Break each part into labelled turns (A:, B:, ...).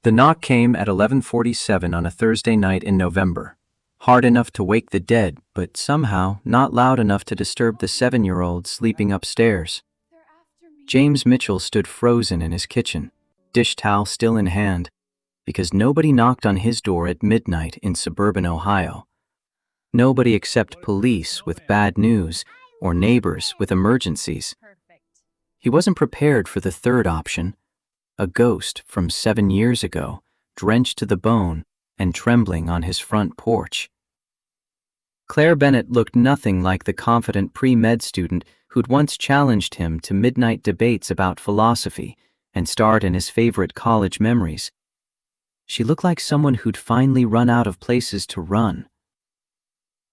A: The knock came at 11:47 on a Thursday night in November. Hard enough to wake the dead, but somehow not loud enough to disturb the 7-year-old sleeping upstairs. James Mitchell stood frozen in his kitchen, dish towel still in hand, because nobody knocked on his door at midnight in suburban Ohio. Nobody except police with bad news or neighbors with emergencies. He wasn't prepared for the third option, a ghost from 7 years ago, drenched to the bone and trembling on his front porch. Claire Bennett looked nothing like the confident pre-med student who'd once challenged him to midnight debates about philosophy and starred in his favorite college memories. She looked like someone who'd finally run out of places to run.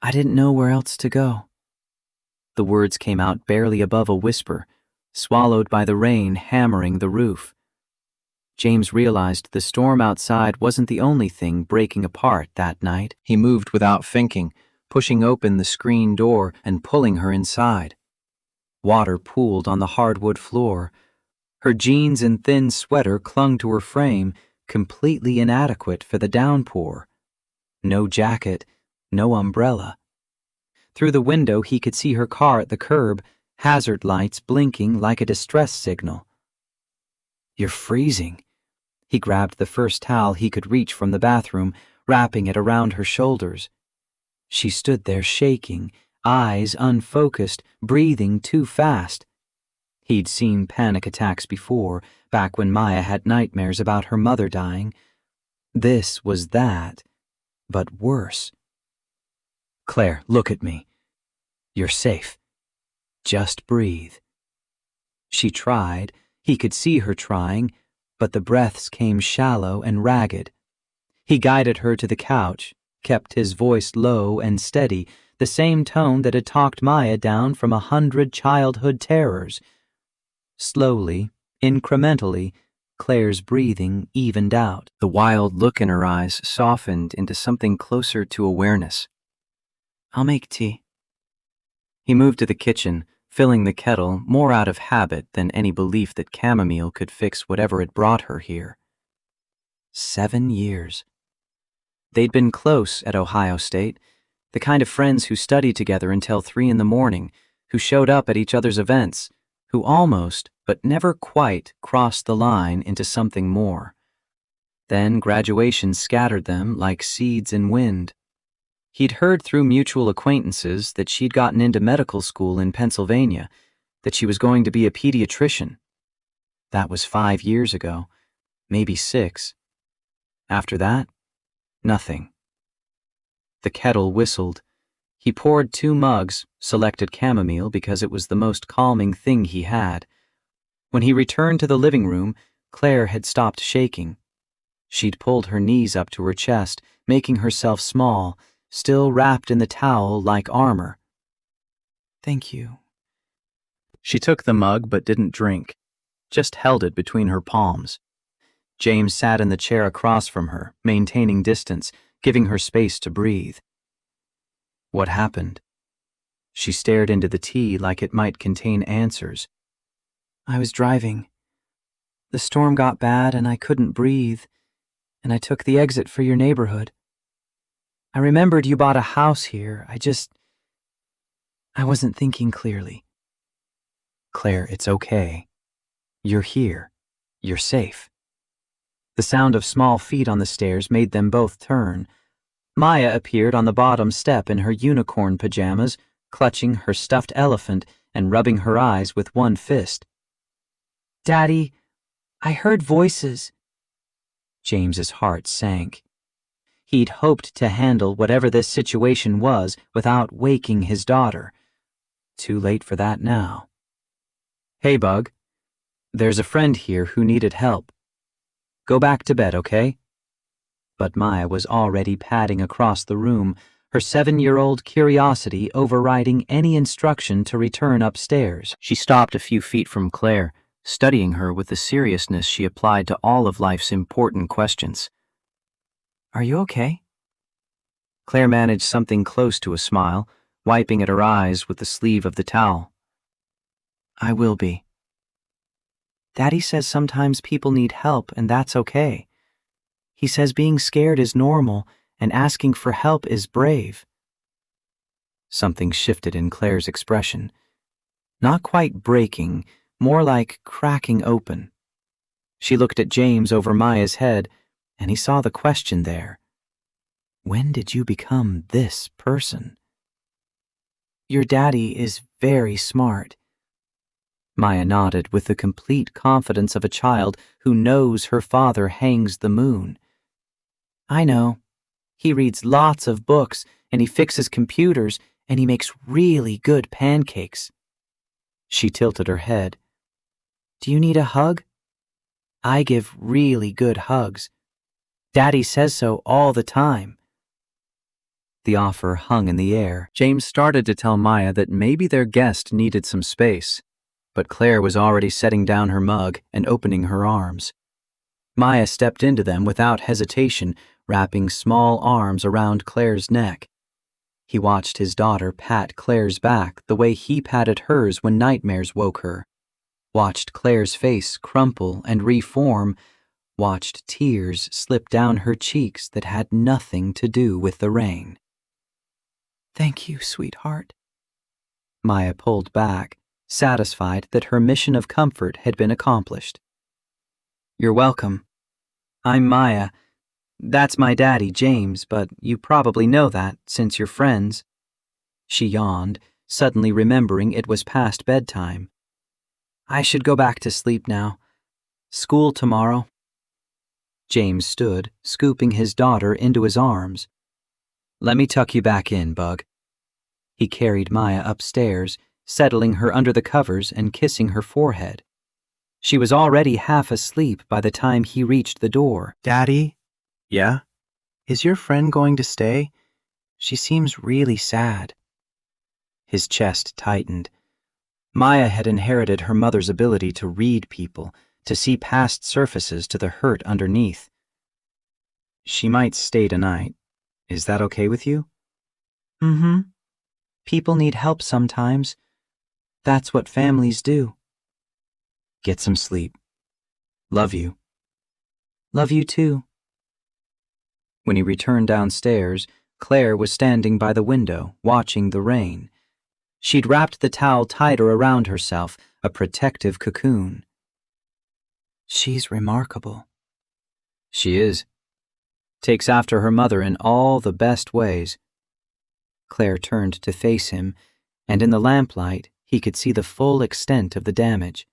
A: "I didn't know where else to go." The words came out barely above a whisper, swallowed by the rain hammering the roof. James realized the storm outside wasn't the only thing breaking apart that night. He moved without thinking, pushing open the screen door and pulling her inside. Water pooled on the hardwood floor. Her jeans and thin sweater clung to her frame, completely inadequate for the downpour. No jacket, no umbrella. Through the window he could see her car at the curb, hazard lights blinking like a distress signal. "You're freezing." He grabbed the first towel he could reach from the bathroom, wrapping it around her shoulders. She stood there shaking, eyes unfocused, breathing too fast. He'd seen panic attacks before, back when Maya had nightmares about her mother dying. This was that, but worse. "Claire, look at me. You're safe. Just breathe." She tried. He could see her trying, but the breaths came shallow and ragged. He guided her to the couch, kept his voice low and steady, the same tone that had talked Maya down from 100 childhood terrors. Slowly, incrementally, Claire's breathing evened out. The wild look in her eyes softened into something closer to awareness. "I'll make tea." He moved to the kitchen, filling the kettle more out of habit than any belief that chamomile could fix whatever had brought her here. 7 years. They'd been close at Ohio State, the kind of friends who studied together until 3 a.m, who showed up at each other's events, who almost, but never quite, crossed the line into something more. Then graduation scattered them like seeds in wind. He'd heard through mutual acquaintances that she'd gotten into medical school in Pennsylvania, that she was going to be a pediatrician. That was 5 years ago, maybe 6. After that, nothing. The kettle whistled. He poured 2 mugs, selected chamomile because it was the most calming thing he had. When he returned to the living room, Claire had stopped shaking. She'd pulled her knees up to her chest, making herself small, still wrapped in the towel like armor. "Thank you." She took the mug but didn't drink, just held it between her palms. James sat in the chair across from her, maintaining distance, giving her space to breathe. What happened? She stared into the tea like it might contain answers. "I was driving. The storm got bad and I couldn't breathe, and I took the exit for your neighborhood. I remembered you bought a house here. I wasn't thinking clearly." "Claire, it's okay. You're here. You're safe." The sound of small feet on the stairs made them both turn. Maya appeared on the bottom step in her unicorn pajamas, clutching her stuffed elephant and rubbing her eyes with one fist. "Daddy, I heard voices." James's heart sank. He'd hoped to handle whatever this situation was without waking his daughter. Too late for that now. "Hey, Bug. There's a friend here who needed help. Go back to bed, okay?" But Maya was already padding across the room, her 7-year-old curiosity overriding any instruction to return upstairs. She stopped a few feet from Claire, studying her with the seriousness she applied to all of life's important questions. "Are you okay?" Claire managed something close to a smile, wiping at her eyes with the sleeve of the towel. "I will be. Daddy says sometimes people need help and that's okay. He says being scared is normal and asking for help is brave. Something shifted in Claire's expression. Not quite breaking, more like cracking open. She looked at James over Maya's head, and he saw the question there. When did you become this person? Your daddy is very smart. Maya nodded with the complete confidence of a child who knows her father hangs the moon. I know. He reads lots of books, and he fixes computers, and he makes really good pancakes. She tilted her head. Do you need a hug? I give really good hugs. Daddy says so all the time. The offer hung in the air. James started to tell Maya that maybe their guest needed some space, but Claire was already setting down her mug and opening her arms. Maya stepped into them without hesitation, wrapping small arms around Claire's neck. He watched his daughter pat Claire's back the way he patted hers when nightmares woke her, watched Claire's face crumple and reform, watched tears slip down her cheeks that had nothing to do with the rain. Thank you, sweetheart. Maya pulled back, satisfied that her mission of comfort had been accomplished. You're welcome. I'm Maya. That's my daddy, James, but you probably know that since you're friends. She yawned, suddenly remembering it was past bedtime. I should go back to sleep now. School tomorrow. James stood, scooping his daughter into his arms. Let me tuck you back in, Bug. He carried Maya upstairs, settling her under the covers and kissing her forehead. She was already half asleep by the time he reached the door. Daddy? Yeah? Is your friend going to stay? She seems really sad. His chest tightened. Maya had inherited her mother's ability to read people, to see past surfaces to the hurt underneath. She might stay tonight. Is that okay with you? Mm-hmm. People need help sometimes. That's what families do. Get some sleep. Love you. Love you too. When he returned downstairs, Claire was standing by the window, watching the rain. She'd wrapped the towel tighter around herself, a protective cocoon. She's remarkable. She is. Takes after her mother in all the best ways. Claire turned to face him, and in the lamplight, he could see the full extent of the damage.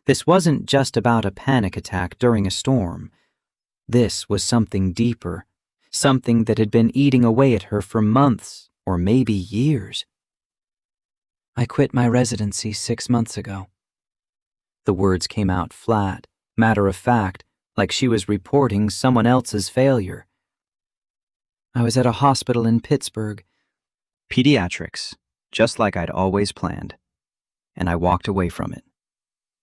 A: This wasn't just about a panic attack during a storm. This was something deeper, something that had been eating away at her for months or maybe years. I quit my residency 6 months ago. The words came out flat, matter-of-fact, like she was reporting someone else's failure. I was at a hospital in Pittsburgh. Pediatrics, just like I'd always planned. And I walked away from it.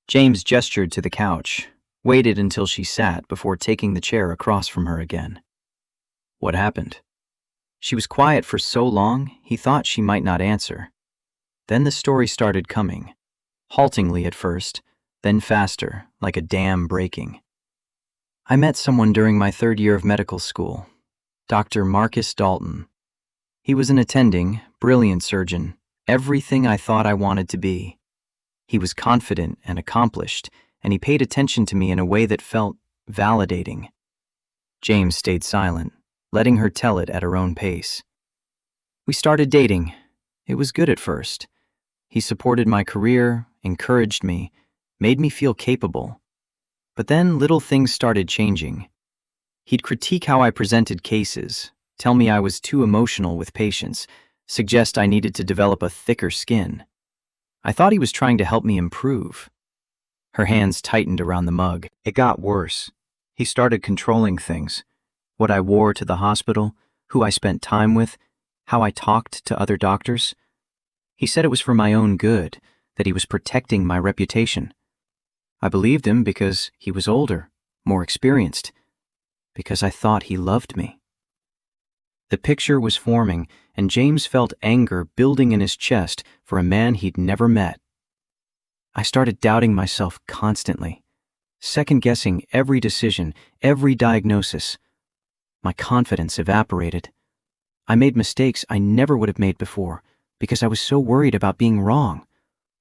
A: James gestured to the couch, waited until she sat before taking the chair across from her again. What happened? She was quiet for so long, he thought she might not answer. Then the story started coming, haltingly at first, then faster, like a dam breaking. I met someone during my 3rd year of medical school, Dr. Marcus Dalton. He was an attending, brilliant surgeon, everything I thought I wanted to be. He was confident and accomplished, and he paid attention to me in a way that felt validating. James stayed silent, letting her tell it at her own pace. We started dating. It was good at first. He supported my career, encouraged me, made me feel capable. But then little things started changing. He'd critique how I presented cases, tell me I was too emotional with patients, suggest I needed to develop a thicker skin. I thought he was trying to help me improve. Her hands tightened around the mug. It got worse. He started controlling things. What I wore to the hospital, who I spent time with, how I talked to other doctors. He said it was for my own good, that he was protecting my reputation. I believed him because he was older, more experienced, because I thought he loved me. The picture was forming, and James felt anger building in his chest for a man he'd never met. I started doubting myself constantly, second-guessing every decision, every diagnosis. My confidence evaporated. I made mistakes I never would have made before because I was so worried about being wrong,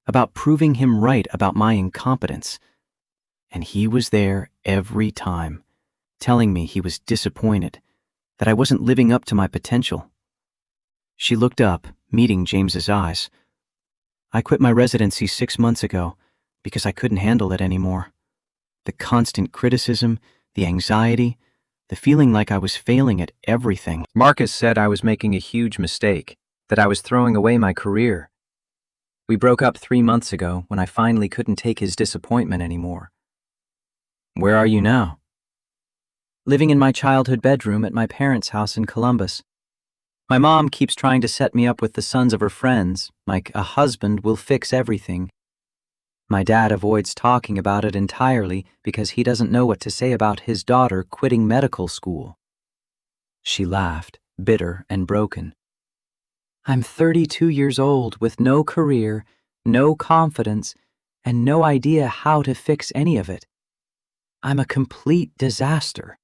A: about proving him right about my incompetence. And he was there every time, telling me he was disappointed, that I wasn't living up to my potential. She looked up, meeting James's eyes. I quit my residency 6 months ago because I couldn't handle it anymore. The constant criticism, the anxiety, the feeling like I was failing at everything. Marcus said I was making a huge mistake, that I was throwing away my career. We broke up 3 months ago when I finally couldn't take his disappointment anymore. Where are you now? Living in my childhood bedroom at my parents' house in Columbus. My mom keeps trying to set me up with the sons of her friends, like a husband will fix everything. My dad avoids talking about it entirely because he doesn't know what to say about his daughter quitting medical school. She laughed, bitter and broken. I'm 32 years old with no career, no confidence, and no idea how to fix any of it. I'm a complete disaster.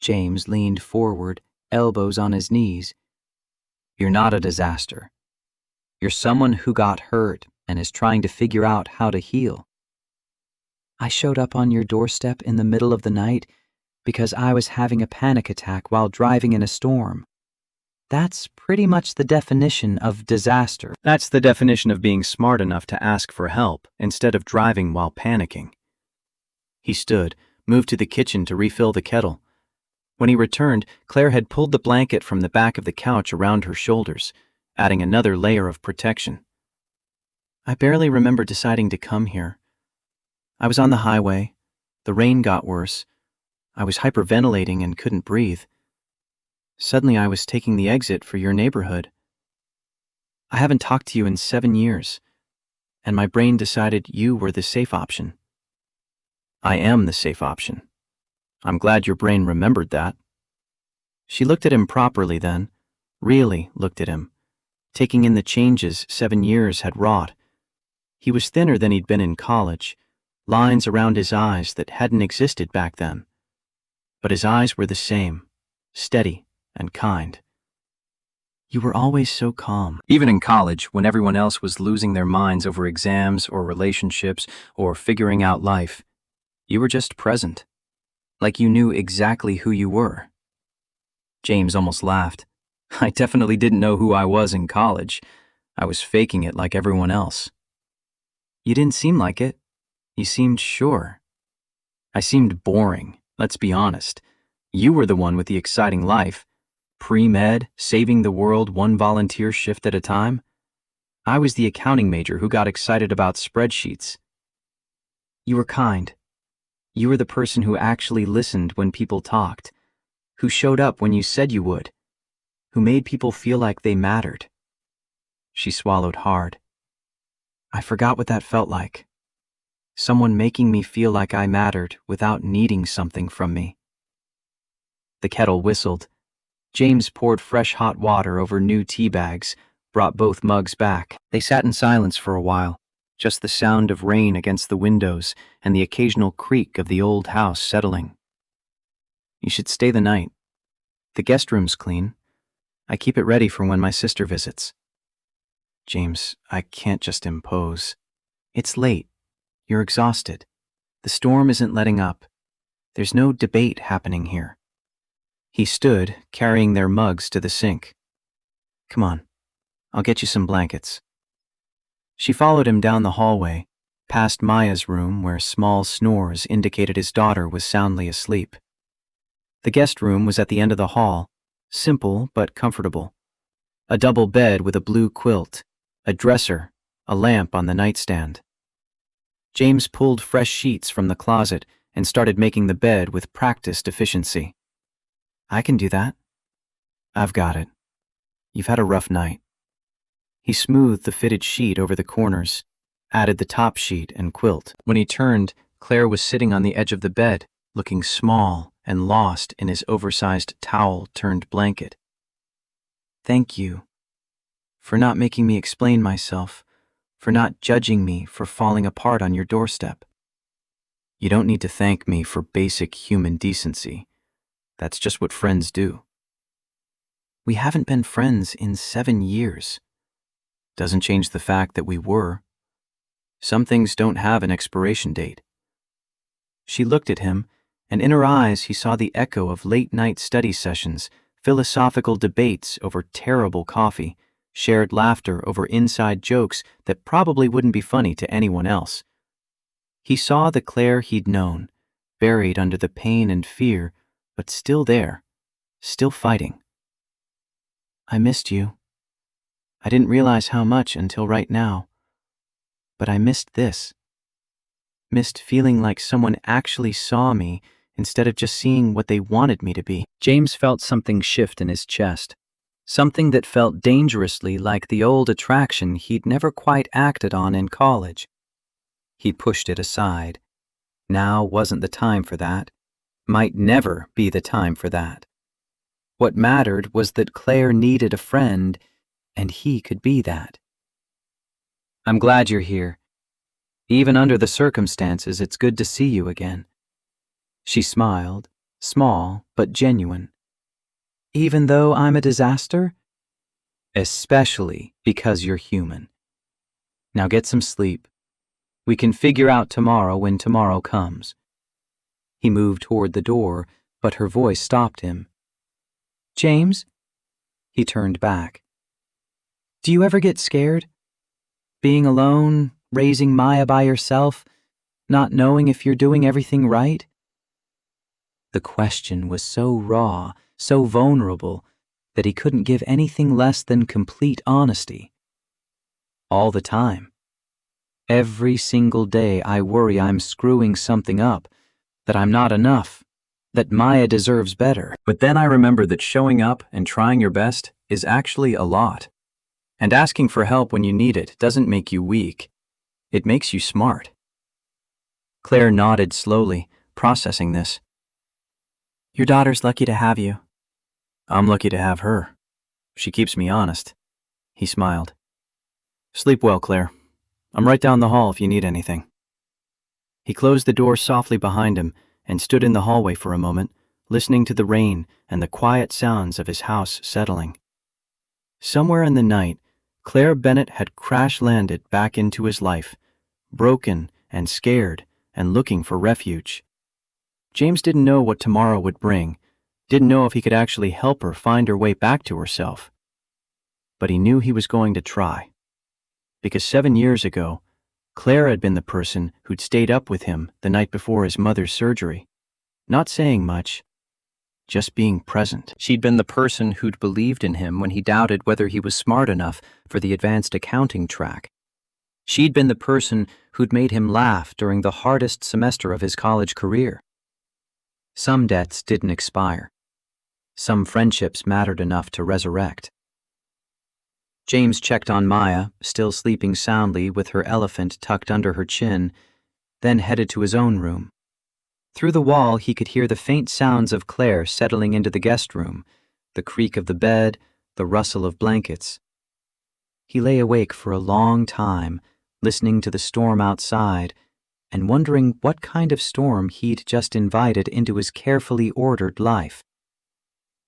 A: James leaned forward, elbows on his knees. You're not a disaster. You're someone who got hurt and is trying to figure out how to heal. I showed up on your doorstep in the middle of the night because I was having a panic attack while driving in a storm. That's pretty much the definition of disaster. That's the definition of being smart enough to ask for help instead of driving while panicking. He stood, moved to the kitchen to refill the kettle. When he returned, Claire had pulled the blanket from the back of the couch around her shoulders, adding another layer of protection. I barely remember deciding to come here. I was on the highway. The rain got worse. I was hyperventilating and couldn't breathe. Suddenly I was taking the exit for your neighborhood. I haven't talked to you in 7 years, and my brain decided you were the safe option. I am the safe option. I'm glad your brain remembered that. She looked at him properly then, really looked at him, taking in the changes 7 years had wrought. He was thinner than he'd been in college, lines around his eyes that hadn't existed back then. But his eyes were the same, steady and kind. You were always so calm. Even in college, when everyone else was losing their minds over exams or relationships or figuring out life, you were just present, like you knew exactly who you were. James almost laughed. I definitely didn't know who I was in college. I was faking it like everyone else. You didn't seem like it. You seemed sure. I seemed boring, let's be honest. You were the one with the exciting life. Pre-med, saving the world one volunteer shift at a time. I was the accounting major who got excited about spreadsheets. You were kind. You were the person who actually listened when people talked, who showed up when you said you would, who made people feel like they mattered. She swallowed hard. I forgot what that felt like. Someone making me feel like I mattered without needing something from me. The kettle whistled. James poured fresh hot water over new tea bags, brought both mugs back. They sat in silence for a while, just the sound of rain against the windows and the occasional creak of the old house settling. You should stay the night. The guest room's clean. I keep it ready for when my sister visits. James, I can't just impose. It's late. You're exhausted. The storm isn't letting up. There's no debate happening here. He stood, carrying their mugs to the sink. Come on, I'll get you some blankets. She followed him down the hallway, past Maya's room where small snores indicated his daughter was soundly asleep. The guest room was at the end of the hall, simple but comfortable. A double bed with a blue quilt, a dresser, a lamp on the nightstand. James pulled fresh sheets from the closet and started making the bed with practiced efficiency. I can do that. I've got it. You've had a rough night. He smoothed the fitted sheet over the corners, added the top sheet and quilt. When he turned, Claire was sitting on the edge of the bed, looking small and lost in his oversized towel-turned blanket. Thank you for not making me explain myself, for not judging me for falling apart on your doorstep. You don't need to thank me for basic human decency. That's just what friends do. We haven't been friends in 7 years. Doesn't change the fact that we were. Some things don't have an expiration date. She looked at him, and in her eyes he saw the echo of late-night study sessions, philosophical debates over terrible coffee, shared laughter over inside jokes that probably wouldn't be funny to anyone else. He saw the Claire he'd known, buried under the pain and fear, but still there, still fighting. I missed you. I didn't realize how much until right now. But I missed this. Missed feeling like someone actually saw me instead of just seeing what they wanted me to be. James felt something shift in his chest. Something that felt dangerously like the old attraction he'd never quite acted on in college. He pushed it aside. Now wasn't the time for that. Might never be the time for that. What mattered was that Claire needed a friend, and he could be that. I'm glad you're here. Even under the circumstances, it's good to see you again. She smiled, small but genuine. Even though I'm a disaster? Especially because you're human. Now get some sleep. We can figure out tomorrow when tomorrow comes. He moved toward the door, but her voice stopped him. James? He turned back. Do you ever get scared? Being alone, raising Maya by yourself, not knowing if you're doing everything right? The question was so raw, so vulnerable, that he couldn't give anything less than complete honesty. All the time. Every single day I worry I'm screwing something up, that I'm not enough, that Maya deserves better. But then I remember that showing up and trying your best is actually a lot. And asking for help when you need it doesn't make you weak. It makes you smart. Claire nodded slowly, processing this. Your daughter's lucky to have you. I'm lucky to have her. She keeps me honest. He smiled. Sleep well, Claire. I'm right down the hall if you need anything. He closed the door softly behind him and stood in the hallway for a moment, listening to the rain and the quiet sounds of his house settling. Somewhere in the night, Claire Bennett had crash-landed back into his life, broken and scared and looking for refuge. James didn't know what tomorrow would bring, didn't know if he could actually help her find her way back to herself. But he knew he was going to try. Because 7 years ago, Claire had been the person who'd stayed up with him the night before his mother's surgery, not saying much, just being present. She'd been the person who'd believed in him when he doubted whether he was smart enough for the advanced accounting track. She'd been the person who'd made him laugh during the hardest semester of his college career. Some debts didn't expire. Some friendships mattered enough to resurrect. James checked on Maya, still sleeping soundly with her elephant tucked under her chin, then headed to his own room. Through the wall, he could hear the faint sounds of Claire settling into the guest room, the creak of the bed, the rustle of blankets. He lay awake for a long time, listening to the storm outside, and wondering what kind of storm he'd just invited into his carefully ordered life.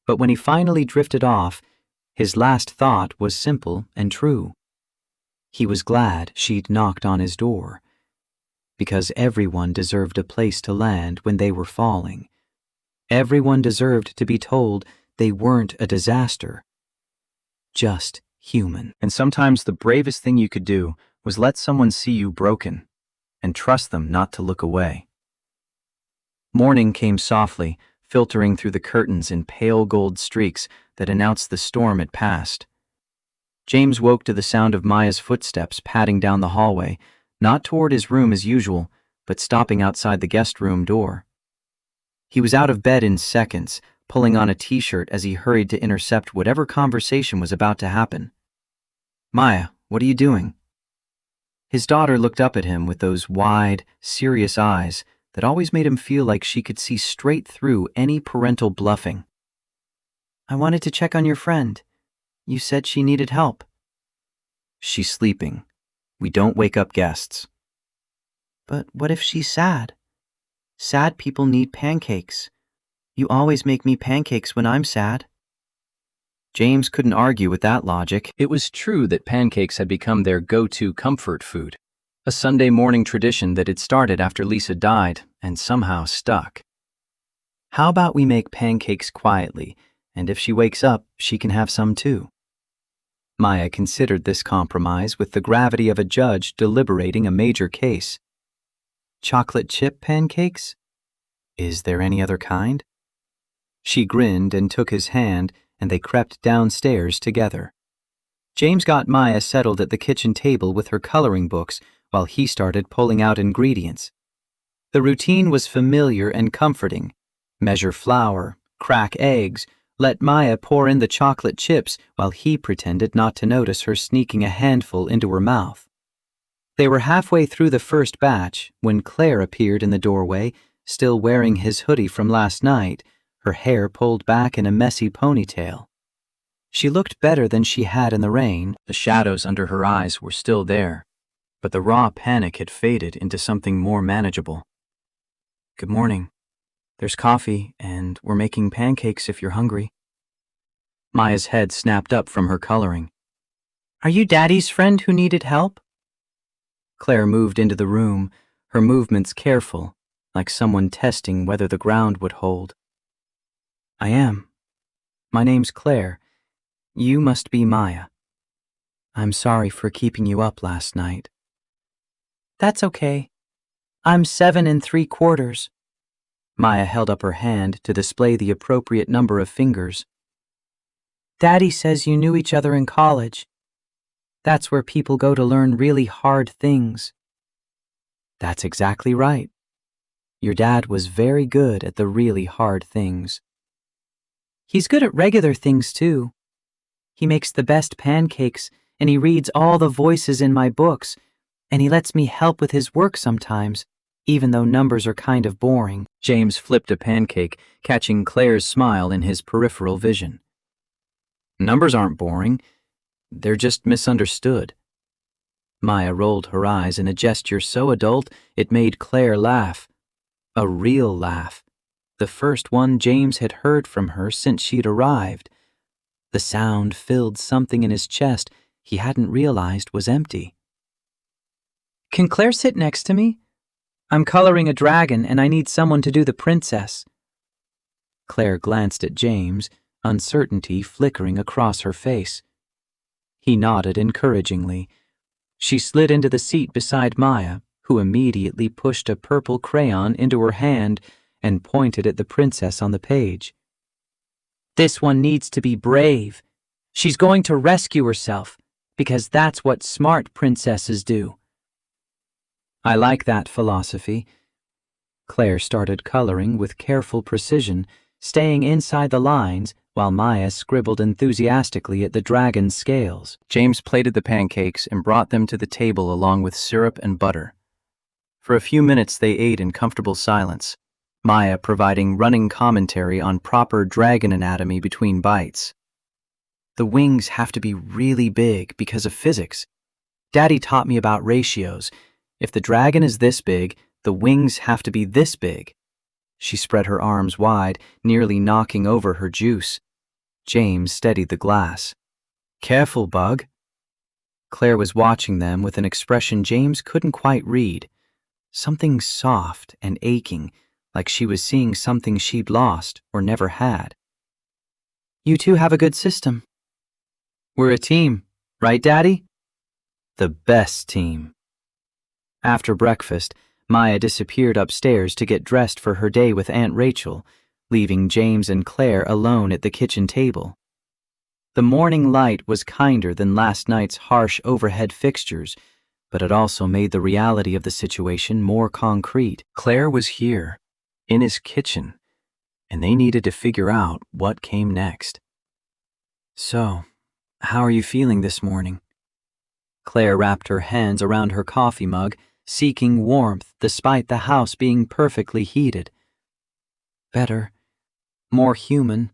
A: But when he finally drifted off, his last thought was simple and true. He was glad she'd knocked on his door, because everyone deserved a place to land when they were falling. Everyone deserved to be told they weren't a disaster, just human. And sometimes the bravest thing you could do was let someone see you broken and trust them not to look away. Morning came softly, filtering through the curtains in pale gold streaks that announced the storm had passed. James woke to the sound of Maya's footsteps padding down the hallway, not toward his room as usual, but stopping outside the guest room door. He was out of bed in seconds, pulling on a t-shirt as he hurried to intercept whatever conversation was about to happen. Maya, what are you doing? His daughter looked up at him with those wide, serious eyes that always made him feel like she could see straight through any parental bluffing. I wanted to check on your friend. You said she needed help. She's sleeping. We don't wake up guests. But what if she's sad? Sad people need pancakes. You always make me pancakes when I'm sad. James couldn't argue with that logic. It was true that pancakes had become their go-to comfort food, a Sunday morning tradition that had started after Lisa died and somehow stuck. How about we make pancakes quietly, and if she wakes up, she can have some too? Maya considered this compromise with the gravity of a judge deliberating a major case. Chocolate chip pancakes? Is there any other kind? She grinned and took his hand, and they crept downstairs together. James got Maya settled at the kitchen table with her coloring books while he started pulling out ingredients. The routine was familiar and comforting. Measure flour, crack eggs, let Maya pour in the chocolate chips while he pretended not to notice her sneaking a handful into her mouth. They were halfway through the first batch when Claire appeared in the doorway, still wearing his hoodie from last night, her hair pulled back in a messy ponytail. She looked better than she had in the rain. The shadows under her eyes were still there, but the raw panic had faded into something more manageable. "Good morning. There's coffee, and we're making pancakes if you're hungry." Maya's head snapped up from her coloring. "Are you Daddy's friend who needed help?" Claire moved into the room, her movements careful, like someone testing whether the ground would hold. "I am. My name's Claire. You must be Maya. I'm sorry for keeping you up last night." "That's okay. I'm 7 3/4. Maya held up her hand to display the appropriate number of fingers. "Daddy says you knew each other in college. That's where people go to learn really hard things." "That's exactly right. Your dad was very good at the really hard things." "He's good at regular things, too. He makes the best pancakes, and he reads all the voices in my books, and he lets me help with his work sometimes, even though numbers are kind of boring." James flipped a pancake, catching Claire's smile in his peripheral vision. "Numbers aren't boring. They're just misunderstood." Maya rolled her eyes in a gesture so adult it made Claire laugh. A real laugh. The first one James had heard from her since she'd arrived. The sound filled something in his chest he hadn't realized was empty. "Can Claire sit next to me? I'm coloring a dragon and I need someone to do the princess." Claire glanced at James, uncertainty flickering across her face. He nodded encouragingly. She slid into the seat beside Maya, who immediately pushed a purple crayon into her hand and pointed at the princess on the page. "This one needs to be brave. She's going to rescue herself, because that's what smart princesses do." "I like that philosophy." Claire started coloring with careful precision, staying inside the lines while Maya scribbled enthusiastically at the dragon's scales. James plated the pancakes and brought them to the table along with syrup and butter. For a few minutes they ate in comfortable silence, Maya providing running commentary on proper dragon anatomy between bites. "The wings have to be really big because of physics. Daddy taught me about ratios. If the dragon is this big, the wings have to be this big." She spread her arms wide, nearly knocking over her juice. James steadied the glass. "Careful, Bug." Claire was watching them with an expression James couldn't quite read. Something soft and aching, like she was seeing something she'd lost or never had. "You two have a good system." "We're a team, right, Daddy?" "The best team." After breakfast, Maya disappeared upstairs to get dressed for her day with Aunt Rachel, leaving James and Claire alone at the kitchen table. The morning light was kinder than last night's harsh overhead fixtures, but it also made the reality of the situation more concrete. Claire was here, in his kitchen, and they needed to figure out what came next. "So, how are you feeling this morning?" Claire wrapped her hands around her coffee mug, seeking warmth despite the house being perfectly heated. "Better. More human.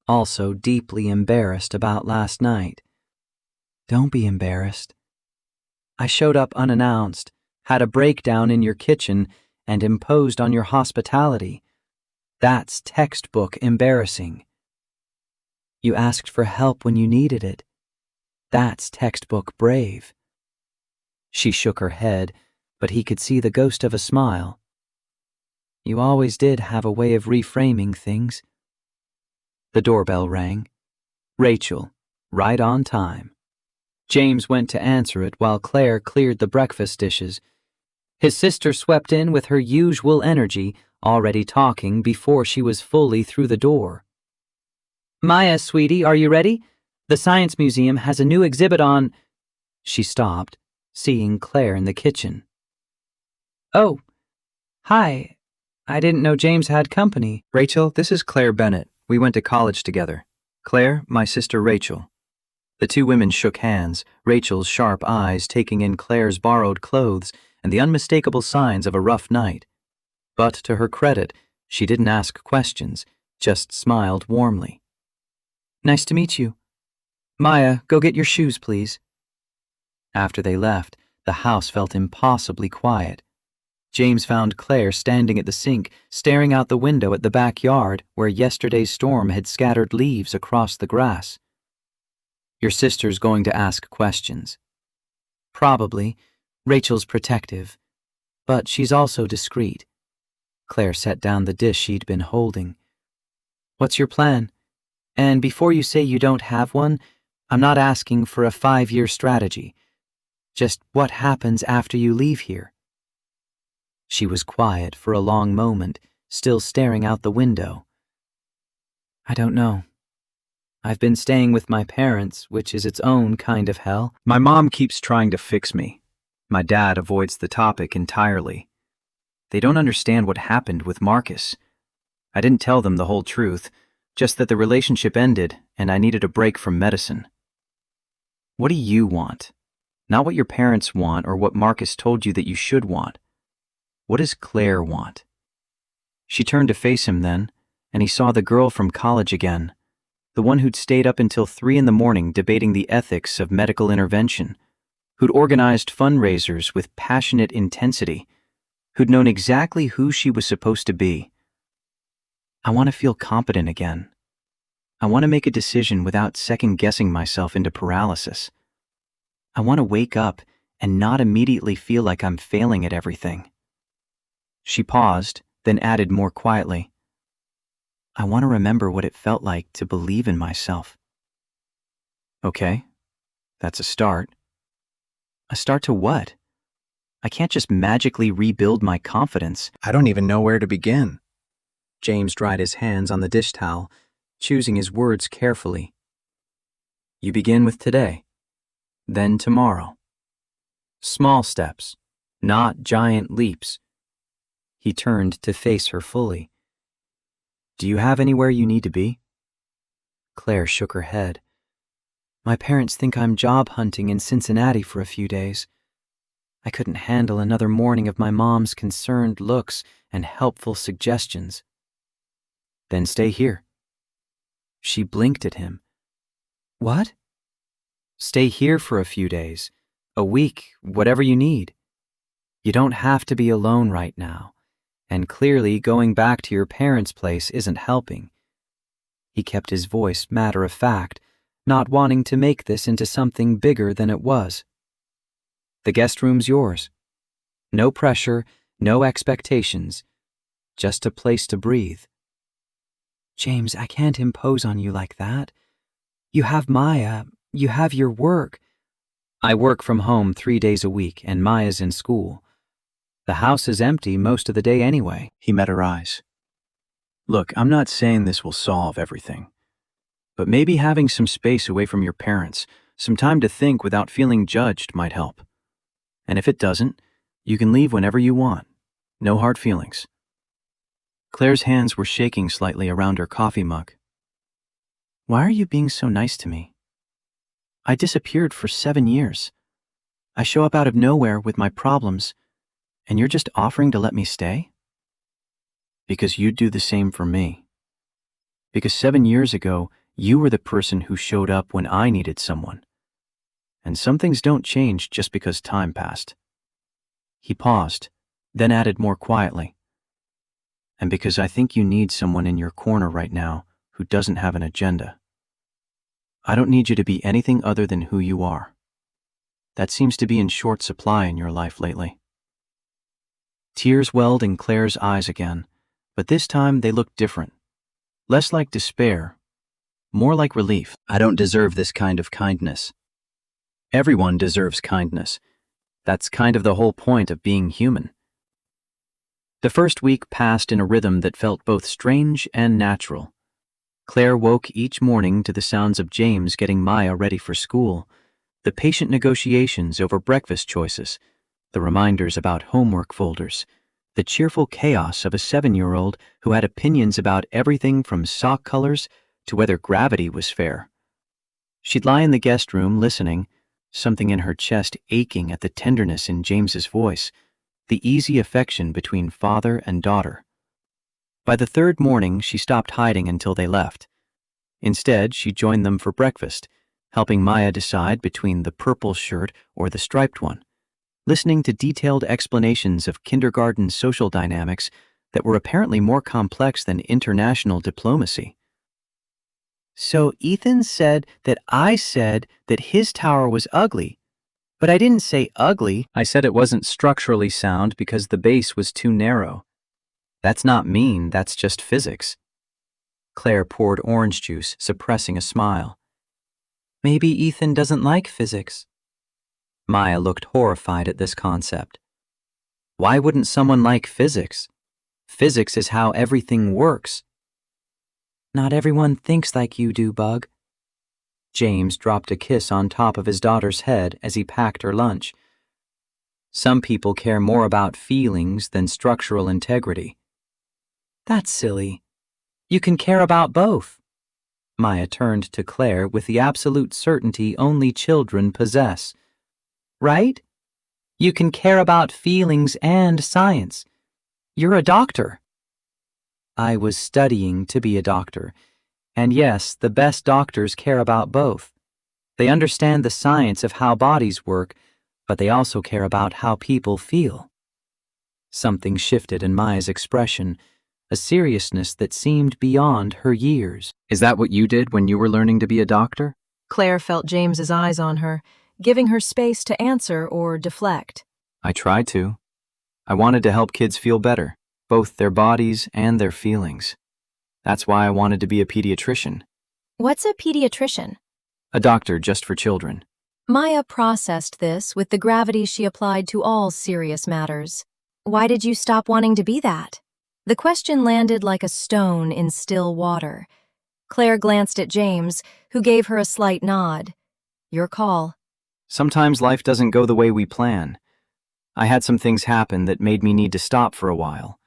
A: Also deeply embarrassed about last night." "Don't be embarrassed. I showed up unannounced, had a breakdown in your kitchen, and imposed on your hospitality. That's textbook embarrassing. You asked for help when you needed it. That's textbook brave. She shook her head, but he could see the ghost of a smile. You always did have a way of reframing things. The doorbell rang. Rachel, right on time. James went to answer it while Claire cleared the breakfast dishes. His sister swept in with her usual energy, already talking before she was fully through the door. Maya, sweetie, are you ready? The Science Museum has a new exhibit on... She stopped, seeing Claire in the kitchen. Oh, hi. I didn't know James had company.
B: Rachel, this is Claire Bennett. We went to college together. Claire, my sister Rachel. The two women shook hands, Rachel's sharp eyes taking in Claire's borrowed clothes and the unmistakable signs of a rough night. But to her credit, she didn't ask questions, just smiled warmly. Nice to meet you. Maya, go get your shoes, please. After they left, the house felt impossibly quiet. James found Claire standing at the sink, staring out the window at the backyard where yesterday's storm had scattered leaves across the grass. Your sister's going to ask questions. Probably. Rachel's protective. But she's also discreet. Claire set down the dish she'd been holding. What's your plan? And before you say you don't have one, I'm not asking for a 5-year strategy. Just what happens after you leave here? She was quiet for a long moment, still staring out the window. I don't know. I've been staying with my parents, which is its own kind of hell.
A: My mom keeps trying to fix me. My dad avoids the topic entirely. They don't understand what happened with Marcus. I didn't tell them the whole truth, just that the relationship ended and I needed a break from medicine. What do you want? Not what your parents want or what Marcus told you that you should want. What does Claire want? She turned to face him then, and he saw the girl from college again, the one who'd stayed up until 3 a.m. debating the ethics of medical intervention, who'd organized fundraisers with passionate intensity, who'd known exactly who she was supposed to be. I want to feel competent again. I want to make a decision without second-guessing myself into paralysis. I want to wake up and not immediately feel like I'm failing at everything. She paused, then added more quietly, I want to remember what it felt like to believe in myself. Okay, that's a start. A start to what? I can't just magically rebuild my confidence.
B: I don't even know where to begin.
A: James dried his hands on the dish towel, choosing his words carefully. You begin with today, then tomorrow. Small steps, not giant leaps. He turned to face her fully. Do you have anywhere you need to be? Claire shook her head. My parents think I'm job hunting in Cincinnati for a few days. I couldn't handle another morning of my mom's concerned looks and helpful suggestions. Then stay here. She blinked at him. What? Stay here for a few days, a week, whatever you need. You don't have to be alone right now. And clearly going back to your parents' place isn't helping. He kept his voice matter of fact, not wanting to make this into something bigger than it was. The guest room's yours. No pressure, no expectations, just a place to breathe. James, I can't impose on you like that. You have Maya, you have your work. I work from home 3 days a week and Maya's in school. The house is empty most of the day anyway.
B: He met her eyes.
A: Look, I'm not saying this will solve everything, but maybe having some space away from your parents, some time to think without feeling judged might help. And if it doesn't, you can leave whenever you want. No hard feelings. Claire's hands were shaking slightly around her coffee mug. Why are you being so nice to me? I disappeared for 7 years. I show up out of nowhere with my problems, and you're just offering to let me stay? Because you'd do the same for me. Because 7 years ago, you were the person who showed up when I needed someone. And some things don't change just because time passed. He paused, then added more quietly, "And because I think you need someone in your corner right now who doesn't have an agenda. I don't need you to be anything other than who you are. That seems to be in short supply in your life lately." Tears welled in Claire's eyes again, but this time they looked different. Less like despair, more like relief. "I don't deserve this kind of kindness. Everyone deserves kindness. That's kind of the whole point of being human." The first week passed in a rhythm that felt both strange and natural. Claire woke each morning to the sounds of James getting Maya ready for school, the patient negotiations over breakfast choices, the reminders about homework folders, the cheerful chaos of a 7-year-old who had opinions about everything from sock colors to whether gravity was fair. She'd lie in the guest room listening, something in her chest aching at the tenderness in James's voice, the easy affection between father and daughter. By the third morning, she stopped hiding until they left. Instead, she joined them for breakfast, helping Maya decide between the purple shirt or the striped one, listening to detailed explanations of kindergarten social dynamics that were apparently more complex than international diplomacy. "So Ethan said that I said that his tower was ugly, but I didn't say ugly. I said it wasn't structurally sound because the base was too narrow. That's not mean, that's just physics." Claire poured orange juice, suppressing a smile. "Maybe Ethan doesn't like physics." Maya looked horrified at this concept. "Why wouldn't someone like physics? Physics is how everything works." "Not everyone thinks like you do, Bug." James dropped a kiss on top of his daughter's head as he packed her lunch. "Some people care more about feelings than structural integrity." "That's silly. You can care about both." Maya turned to Claire with the absolute certainty only children possess. "Right? You can care about feelings and science. You're a doctor." "I was studying to be a doctor. And yes, the best doctors care about both. They understand the science of how bodies work, but they also care about how people feel." Something shifted in Maya's expression, a seriousness that seemed beyond her years. "Is that what you did when you were learning to be a doctor?"
C: Claire felt James's eyes on her, giving her space to answer or deflect.
A: "I tried to. I wanted to help kids feel better, both their bodies and their feelings. That's why I wanted to be a pediatrician."
C: What's a pediatrician?
A: "A doctor just for children."
C: Maya processed this with the gravity she applied to all serious matters. Why did you stop wanting to be that? The question landed like a stone in still water. Claire glanced at James, who gave her a slight nod. Your call.
A: "Sometimes life doesn't go the way we plan. I had some things happen that made me need to stop for a while.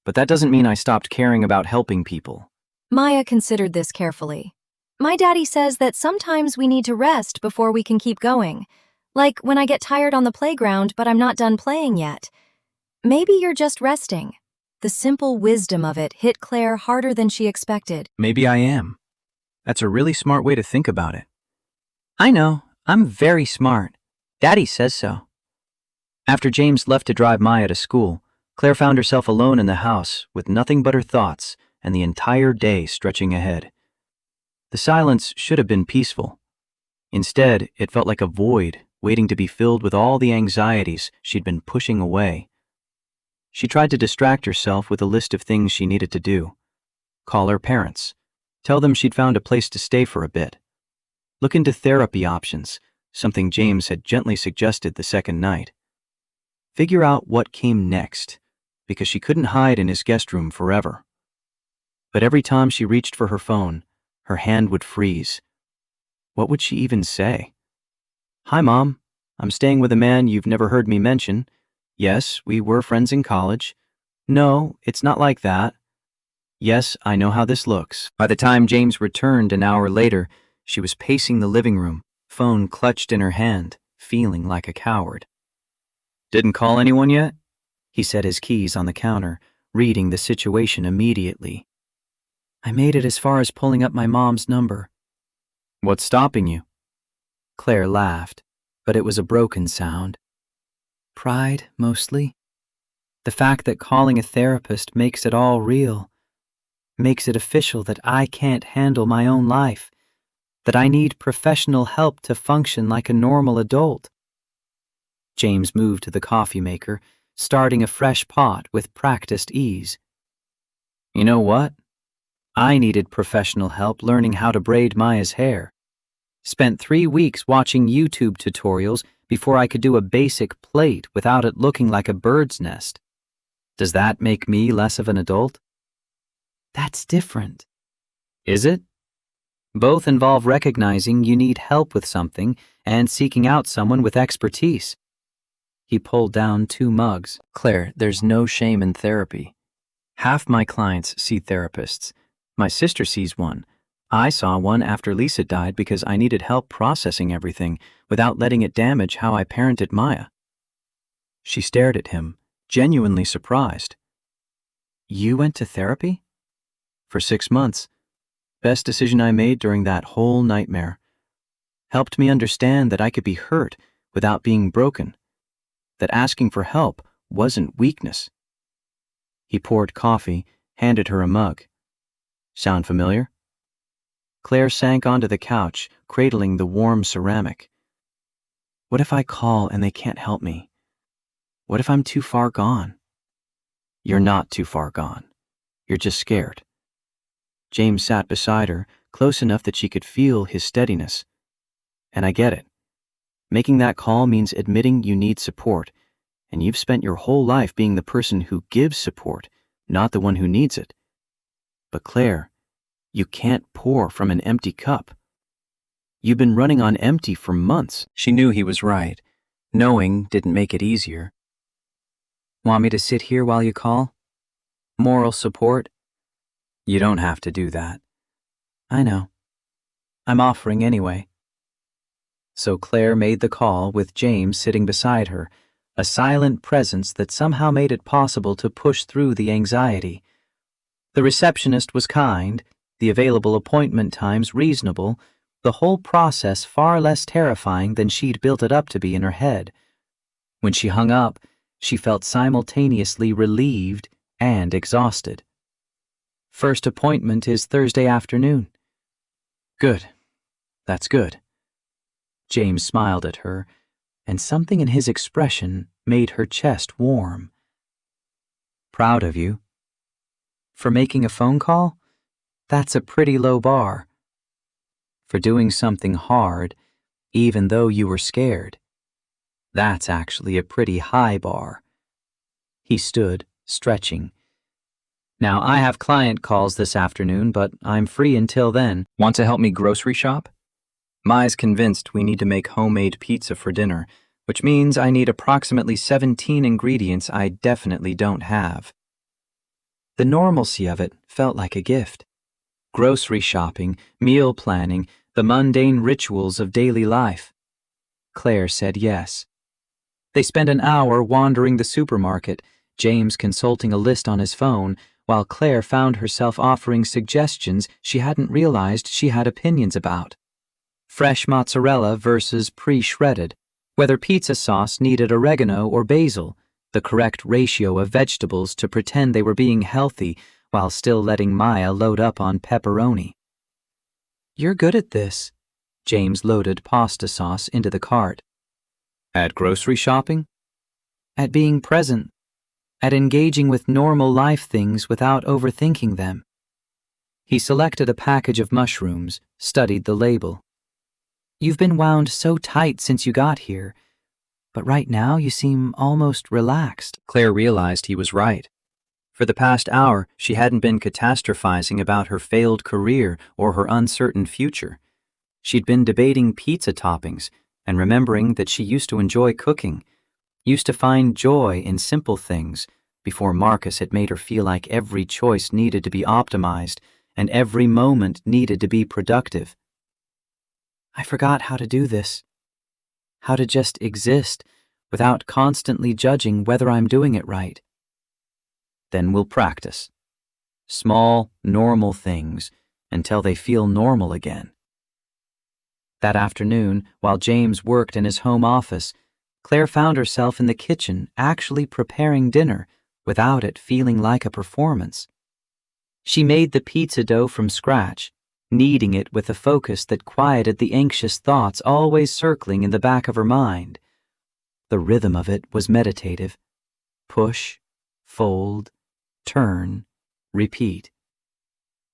A: But that doesn't mean I stopped caring about helping people."
C: Maya considered this carefully. My daddy says that sometimes we need to rest before we can keep going. Like when I get tired on the playground, but I'm not done playing yet. Maybe you're just resting. The simple wisdom of it hit Claire harder than she expected.
A: "Maybe I am. That's a really smart way to think about it." "I know. I'm very smart. Daddy says so." After James left to drive Maya to school, Claire found herself alone in the house with nothing but her thoughts and the entire day stretching ahead. The silence should have been peaceful. Instead, it felt like a void waiting to be filled with all the anxieties she'd been pushing away. She tried to distract herself with a list of things she needed to do. Call her parents. Tell them she'd found a place to stay for a bit. Look into therapy options, something James had gently suggested the second night. Figure out what came next, because she couldn't hide in his guest room forever. But every time she reached for her phone, her hand would freeze. What would she even say? "Hi, Mom. I'm staying with a man you've never heard me mention. Yes, we were friends in college. No, it's not like that. Yes, I know how this looks." By the time James returned an hour later, she was pacing the living room, phone clutched in her hand, feeling like a coward. "Didn't call anyone yet?" He set his keys on the counter, reading the situation immediately. "I made it as far as pulling up my mom's number." "What's stopping you?" Claire laughed, but it was a broken sound. "Pride, mostly."
B: The fact that calling a therapist makes it all real, makes it official that I can't handle my own life, that I need professional help to function like a normal adult. James moved to the coffee maker, starting a fresh pot with practiced ease. You know what? I needed professional help learning how to braid Maya's hair. Spent 3 weeks watching YouTube tutorials before I could do a basic plait without it looking like a bird's nest. Does that make me less of an adult? That's different. Is it? Both involve recognizing you need help with something and seeking out someone with expertise. He pulled down 2 mugs. Claire, there's no shame in therapy. Half my clients see therapists. My sister sees one. I saw one after Lisa died because I needed help processing everything without letting it damage how I parented Maya. She stared at him, genuinely surprised. You went to therapy? For 6 months. Best decision I made during that whole nightmare. Helped me understand that I could be hurt without being broken. That asking for help wasn't weakness. He poured coffee, handed her a mug. Sound familiar? Claire sank onto the couch, cradling the warm ceramic. What if I call and they can't help me? What if I'm too far gone? You're not too far gone. You're just scared. James sat beside her, close enough that she could feel his steadiness. And I get it. Making that call means admitting you need support, and you've spent your whole life being the person who gives support, not the one who needs it. But Claire, you can't pour from an empty cup. You've been running on empty for months. She knew he was right. Knowing didn't make it easier. Want me to sit here while you call? Moral support? You don't have to do that. I know. I'm offering anyway. So Claire made the call with James sitting beside her, a silent presence that somehow made it possible to push through the anxiety. The receptionist was kind, the available appointment times reasonable, the whole process far less terrifying than she'd built it up to be in her head. When she hung up, she felt simultaneously relieved and exhausted. First appointment is Thursday afternoon. Good. That's good. James smiled at her, and something in his expression made her chest warm. Proud of you. For making a phone call? That's a pretty low bar. For doing something hard, even though you were scared. That's actually a pretty high bar. He stood, stretching. Now, I have client calls this afternoon, but I'm free until then. Want to help me grocery shop? Mai's convinced we need to make homemade pizza for dinner, which means I need approximately 17 ingredients I definitely don't have. The normalcy of it felt like a gift. Grocery shopping, meal planning, the mundane rituals of daily life. Claire said yes. They spent an hour wandering the supermarket, James consulting a list on his phone, while Claire found herself offering suggestions she hadn't realized she had opinions about. Fresh mozzarella versus pre-shredded, whether pizza sauce needed oregano or basil, the correct ratio of vegetables to pretend they were being healthy while still letting Maya load up on pepperoni. You're good at this. James loaded pasta sauce into the cart. At grocery shopping? At being present. At engaging with normal life things without overthinking them. He selected a package of mushrooms, studied the label. You've been wound so tight since you got here, but right now you seem almost relaxed. Claire realized he was right. For the past hour, she hadn't been catastrophizing about her failed career or her uncertain future. She'd been debating pizza toppings and remembering that she used to enjoy cooking, used to find joy in simple things before Marcus had made her feel like every choice needed to be optimized and every moment needed to be productive. I forgot how to do this. How to just exist without constantly judging whether I'm doing it right. Then we'll practice. Small, normal things until they feel normal again. That afternoon, while James worked in his home office, Claire found herself in the kitchen actually preparing dinner, without it feeling like a performance. She made the pizza dough from scratch, kneading it with a focus that quieted the anxious thoughts always circling in the back of her mind. The rhythm of it was meditative. Push, fold, turn, repeat.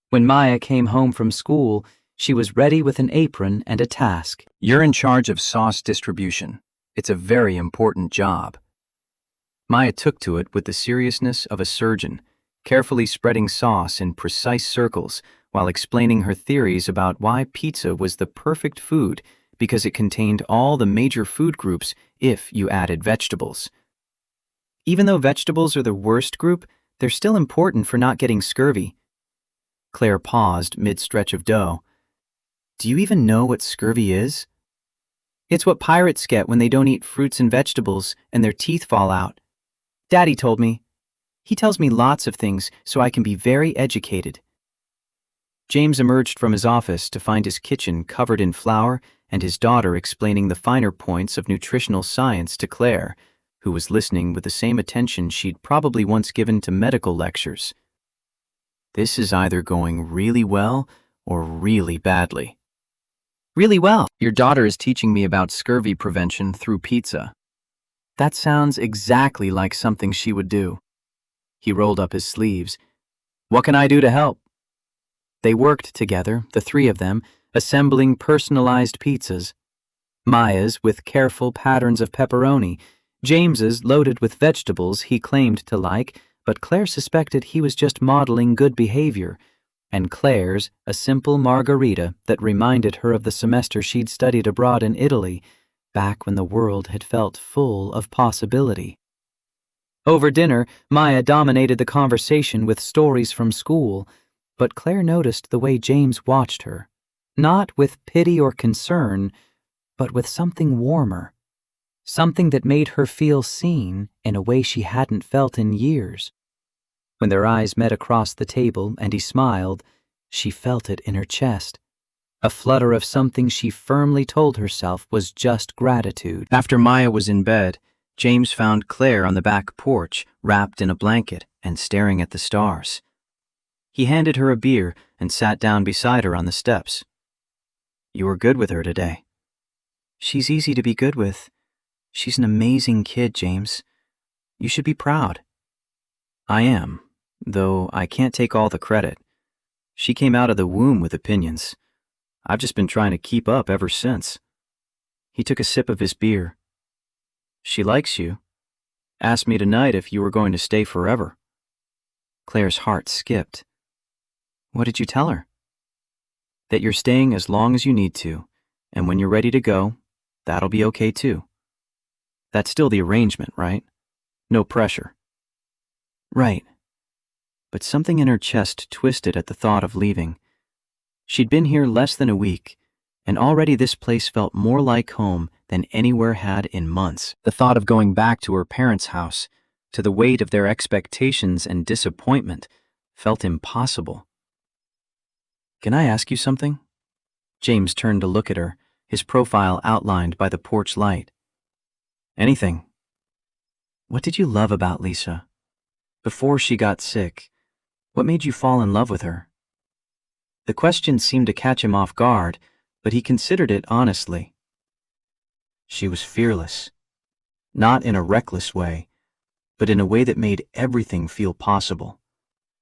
B: When Maya came home from school, she was ready with an apron and a task.
A: You're in charge of sauce distribution. It's a very important job. Maya took to it with the seriousness of a surgeon, carefully spreading sauce in precise circles while explaining her theories about why pizza was the perfect food because it contained all the major food groups if you added vegetables. Even though vegetables are the worst group, they're still important for not getting scurvy. Claire paused mid-stretch of dough. Do you even know what scurvy is? It's what pirates get when they don't eat fruits and vegetables and their teeth fall out. Daddy told me. He tells me lots of things so I can be very educated. James emerged from his office to find his kitchen covered in flour and his daughter explaining the finer points of nutritional science to Claire, who was listening with the same attention she'd probably once given to medical lectures. This is either going really well or really badly. Really well. Your daughter is teaching me about scurvy prevention through pizza. That sounds exactly like something she would do. He rolled up his sleeves. What can I do to help? They worked together, the three of them, assembling personalized pizzas. Maya's with careful patterns of pepperoni, James's loaded with vegetables he claimed to like, but Claire suspected he was just modeling good behavior, and Claire's a simple margarita that reminded her of the semester she'd studied abroad in Italy, back when the world had felt full of possibility. Over dinner, Maya dominated the conversation with stories from school, but Claire noticed the way James watched her, not with pity or concern, but with something warmer, something that made her feel seen in a way she hadn't felt in years. When their eyes met across the table and he smiled, she felt it in her chest, a flutter of something she firmly told herself was just gratitude. After Maya was in bed, James found Claire on the back porch, wrapped in a blanket and staring at the stars. He handed her a beer and sat down beside her on the steps. You were good with her today. She's easy to be good with. She's an amazing kid, James. You should be proud. I am, though I can't take all the credit. She came out of the womb with opinions. I've just been trying to keep up ever since. He took a sip of his beer. She likes you. Asked me tonight if you were going to stay forever. Claire's heart skipped. What did you tell her? That you're staying as long as you need to, and when you're ready to go, that'll be okay too. That's still the arrangement, right? No pressure. Right. But something in her chest twisted at the thought of leaving. She'd been here less than a week, and already this place felt more like home than anywhere had in months. The thought of going back to her parents' house, to the weight of their expectations and disappointment, felt impossible. Can I ask you something? James turned to look at her, his profile outlined by the porch light. Anything. What did you love about Lisa? Before she got sick, what made you fall in love with her? The question seemed to catch him off guard, but he considered it honestly. She was fearless. Not in a reckless way, but in a way that made everything feel possible,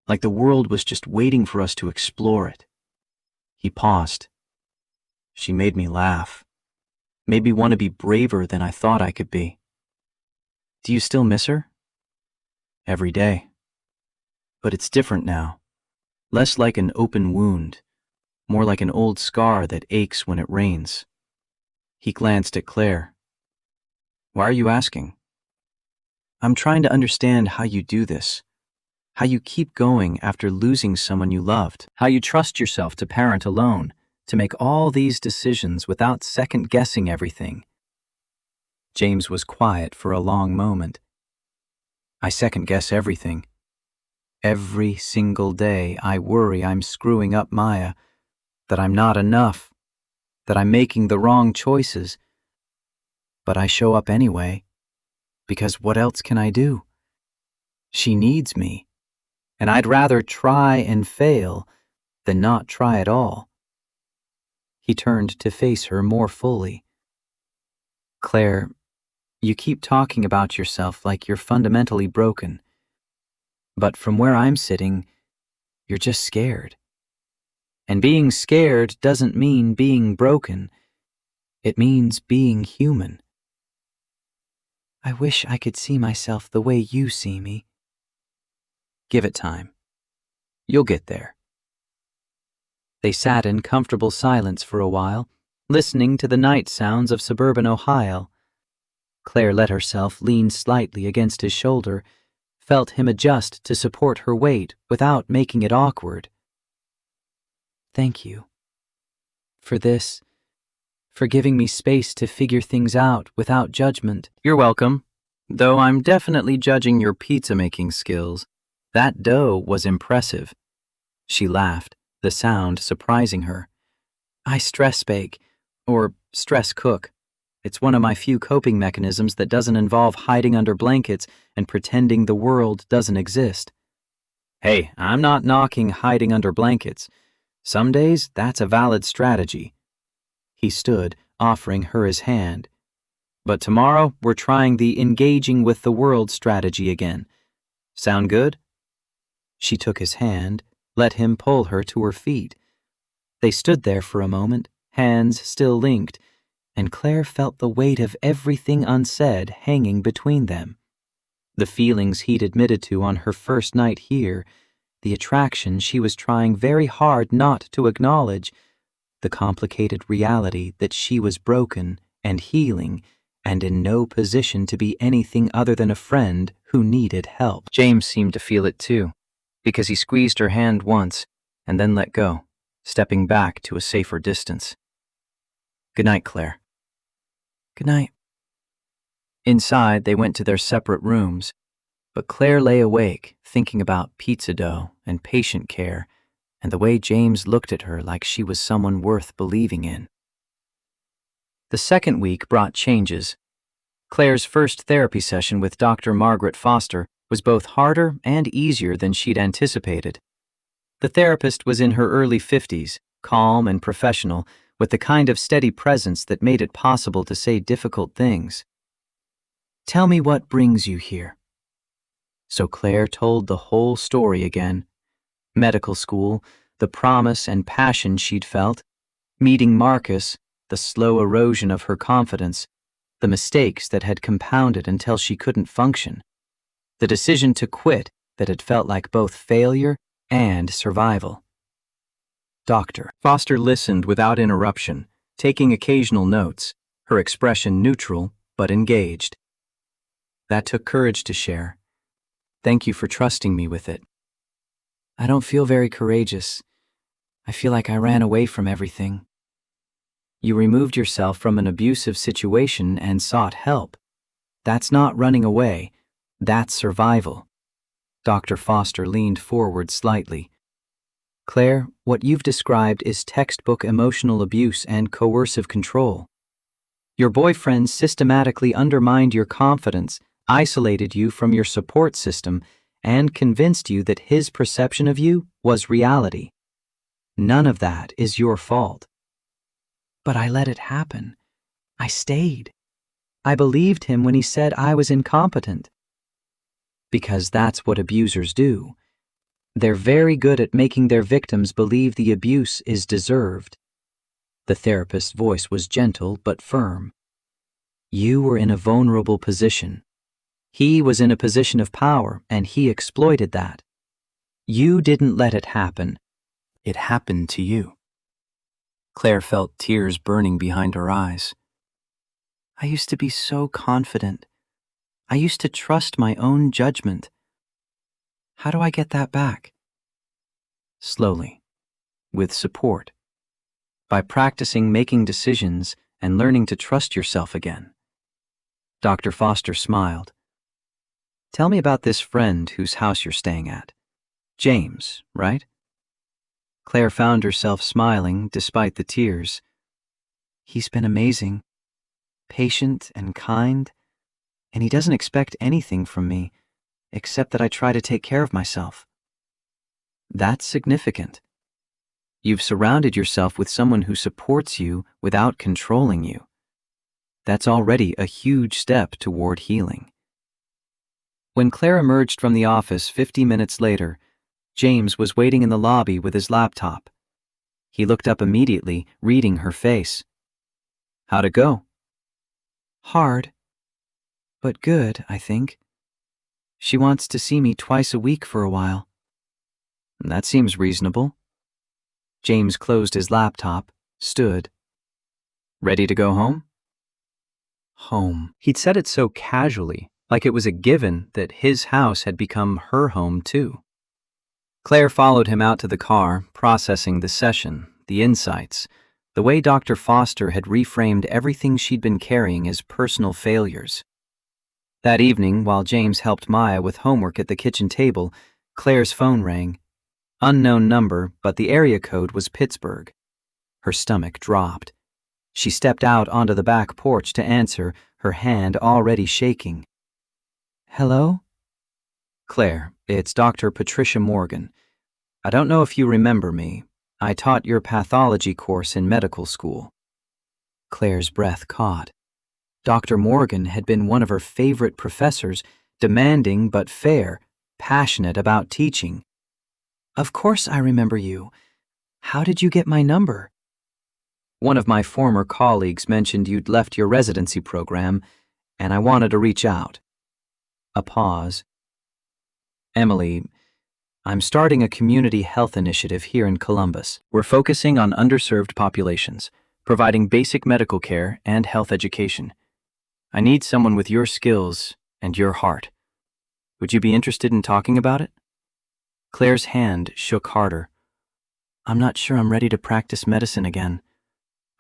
A: like the world was just waiting for us to explore it. He paused. She made me laugh, made me want to be braver than I thought I could be. Do you still miss her? Every day. But it's different now. Less like an open wound, more like an old scar that aches when it rains. He glanced at Claire. Why are you asking? I'm trying to understand how you do this, how you keep going after losing someone you loved, how you trust yourself to parent alone, to make all these decisions without second-guessing everything. James was quiet for a long moment. I second-guess everything. Every single day I worry I'm screwing up Maya, that I'm not enough, that I'm making the wrong choices. But I show up anyway, because what else can I do?
B: She needs me, and I'd rather try and fail than not try at all. He turned to face her more fully. Claire, you keep talking about yourself like you're fundamentally broken. But from where I'm sitting, you're just scared. And being scared doesn't mean being broken. It means being human. I wish I could see myself the way you see me. Give it time. You'll get there. They sat in comfortable silence for a while, listening to the night sounds of suburban Ohio. Claire let herself lean slightly against his shoulder, felt him adjust to support her weight without making it awkward. Thank you. For this, for giving me space to figure things out without judgment. You're welcome, though I'm definitely judging your pizza-making skills. That dough was impressive. She laughed, the sound surprising her. I stress bake, or stress cook. It's one of my few coping mechanisms that doesn't involve hiding under blankets and pretending the world doesn't exist. Hey, I'm not knocking hiding under blankets. Some days, that's a valid strategy. He stood, offering her his hand. But tomorrow, we're trying the engaging with the world strategy again. Sound good? She took his hand, let him pull her to her feet. They stood there for a moment, hands still linked, and Claire felt the weight of everything unsaid hanging between them. The feelings he'd admitted to on her first night here, the attraction she was trying very hard not to acknowledge, the complicated reality that she was broken and healing and in no position to be anything other than a friend who needed help. James seemed to feel it too, because he squeezed her hand once and then let go, stepping back to a safer distance. Good night, Claire. Good night. Inside, they went to their separate rooms, but Claire lay awake, thinking about pizza dough and patient care and the way James looked at her like she was someone worth believing in. The second week brought changes. Claire's first therapy session with Dr. Margaret Foster was both harder and easier than she'd anticipated. The therapist was in her early 50s, calm and professional, with the kind of steady presence that made it possible to say difficult things. Tell me what brings you here. So Claire told the whole story again. Medical school, the promise and passion she'd felt, meeting Marcus, the slow erosion of her confidence, the mistakes that had compounded until she couldn't function, the decision to quit that had felt like both failure and survival. Dr. Foster listened without interruption, taking occasional notes, her expression neutral but engaged. That took courage to share. Thank you for trusting me with it. I don't feel very courageous. I feel like I ran away from everything. You removed yourself from an abusive situation and sought help. That's not running away. That's survival. Dr. Foster leaned forward slightly. Claire, what you've described is textbook emotional abuse and coercive control. Your boyfriend systematically undermined your confidence, isolated you from your support system, and convinced you that his perception of you was reality. None of that is your fault. But I let it happen. I stayed. I believed him when he said I was incompetent. Because that's what abusers do. They're very good at making their victims believe the abuse is deserved. The therapist's voice was gentle but firm. You were in a vulnerable position. He was in a position of power, and he exploited that. You didn't let it happen. It happened to you. Claire felt tears burning behind her eyes. I used to be so confident. I used to trust my own judgment. How do I get that back? Slowly, with support, by practicing making decisions and learning to trust yourself again. Dr. Foster smiled. Tell me about this friend whose house you're staying at. James, right? Claire found herself smiling despite the tears. He's been amazing, patient and kind, and he doesn't expect anything from me. except that I try to take care of myself.
A: That's significant. You've surrounded yourself with someone who supports you without controlling you. That's already a huge step toward healing. When Claire emerged from the office 50 minutes later, James was waiting in the lobby with his laptop. He looked up immediately, reading her face. How'd it go?
B: Hard, but good, I think. She wants to see me twice a week for a while.
A: That seems reasonable. James closed his laptop, stood. Ready to go home?
B: Home. He'd said it so casually, like it was a given that his house had become her home too. Claire followed him out to the car, processing the session, the insights, the way Dr. Foster had reframed everything she'd been carrying as personal failures. That evening, while James helped Maya with homework at the kitchen table, Claire's phone rang. Unknown number, but the area code was Pittsburgh. Her stomach dropped. She stepped out onto the back porch to answer, her hand already shaking. Hello? Claire, it's Dr. Patricia Morgan. I don't know if you remember me. I taught your pathology course in medical school. Claire's breath caught. Dr. Morgan had been one of her favorite professors, demanding but fair, passionate about teaching. Of course I remember you. How did you get my number? One of my former colleagues mentioned you'd left your residency program, and I wanted to reach out. A pause.
A: Emily, I'm starting a community health initiative here in Columbus. We're focusing on underserved populations, providing basic medical care and health education. I need someone with your skills and your heart. Would you be interested in talking about it? Claire's hand shook harder. I'm not sure I'm ready to practice medicine again.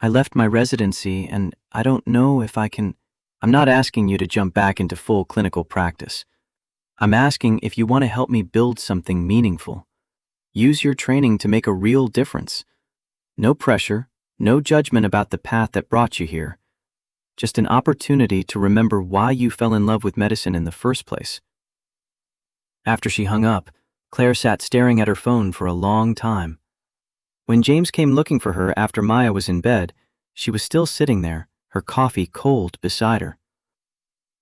A: I left my residency and I don't know if I can. I'm not asking you to jump back into full clinical practice. I'm asking if you want to help me build something meaningful. Use your training to make a real difference. No pressure, no judgment about the path that brought you here. Just an opportunity to remember why you fell in love with medicine in the first place. After she hung up, Claire sat staring at her phone for a long time. When James came looking for her after Maya was in bed, she was still sitting there, her coffee cold beside her.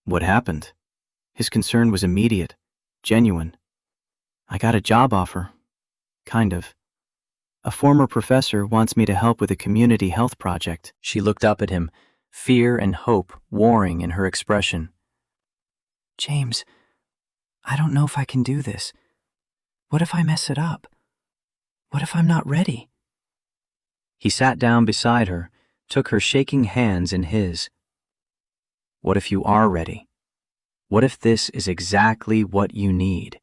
A: What happened? His concern was immediate, genuine. I got a job offer. Kind of. A former professor wants me to help with a community health project. She looked up at him, fear and hope warring in her expression.
B: James, I don't know if I can do this. What if I mess it up? What if I'm not ready? He sat down beside her, took her shaking hands in his.
A: What if you are ready? What if this is exactly what you need?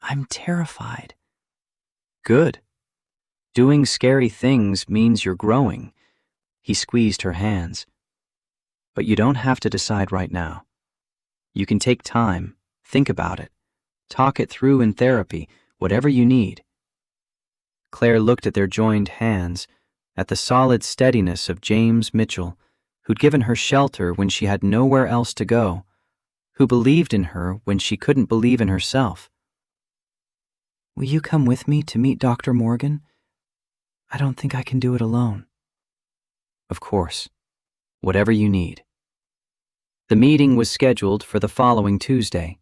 B: I'm terrified.
A: Good. Doing scary things means you're growing. He squeezed her hands. But you don't have to decide right now. You can take time, think about it, talk it through in therapy, whatever you need. Claire looked at their joined hands, at the solid steadiness of James Mitchell, who'd given her shelter when she had nowhere else to go, who believed in her when she couldn't believe in herself.
B: Will you come with me to meet Dr. Morgan? I don't think I can do it alone.
A: Of course. Whatever you need. The meeting was scheduled for the following Tuesday.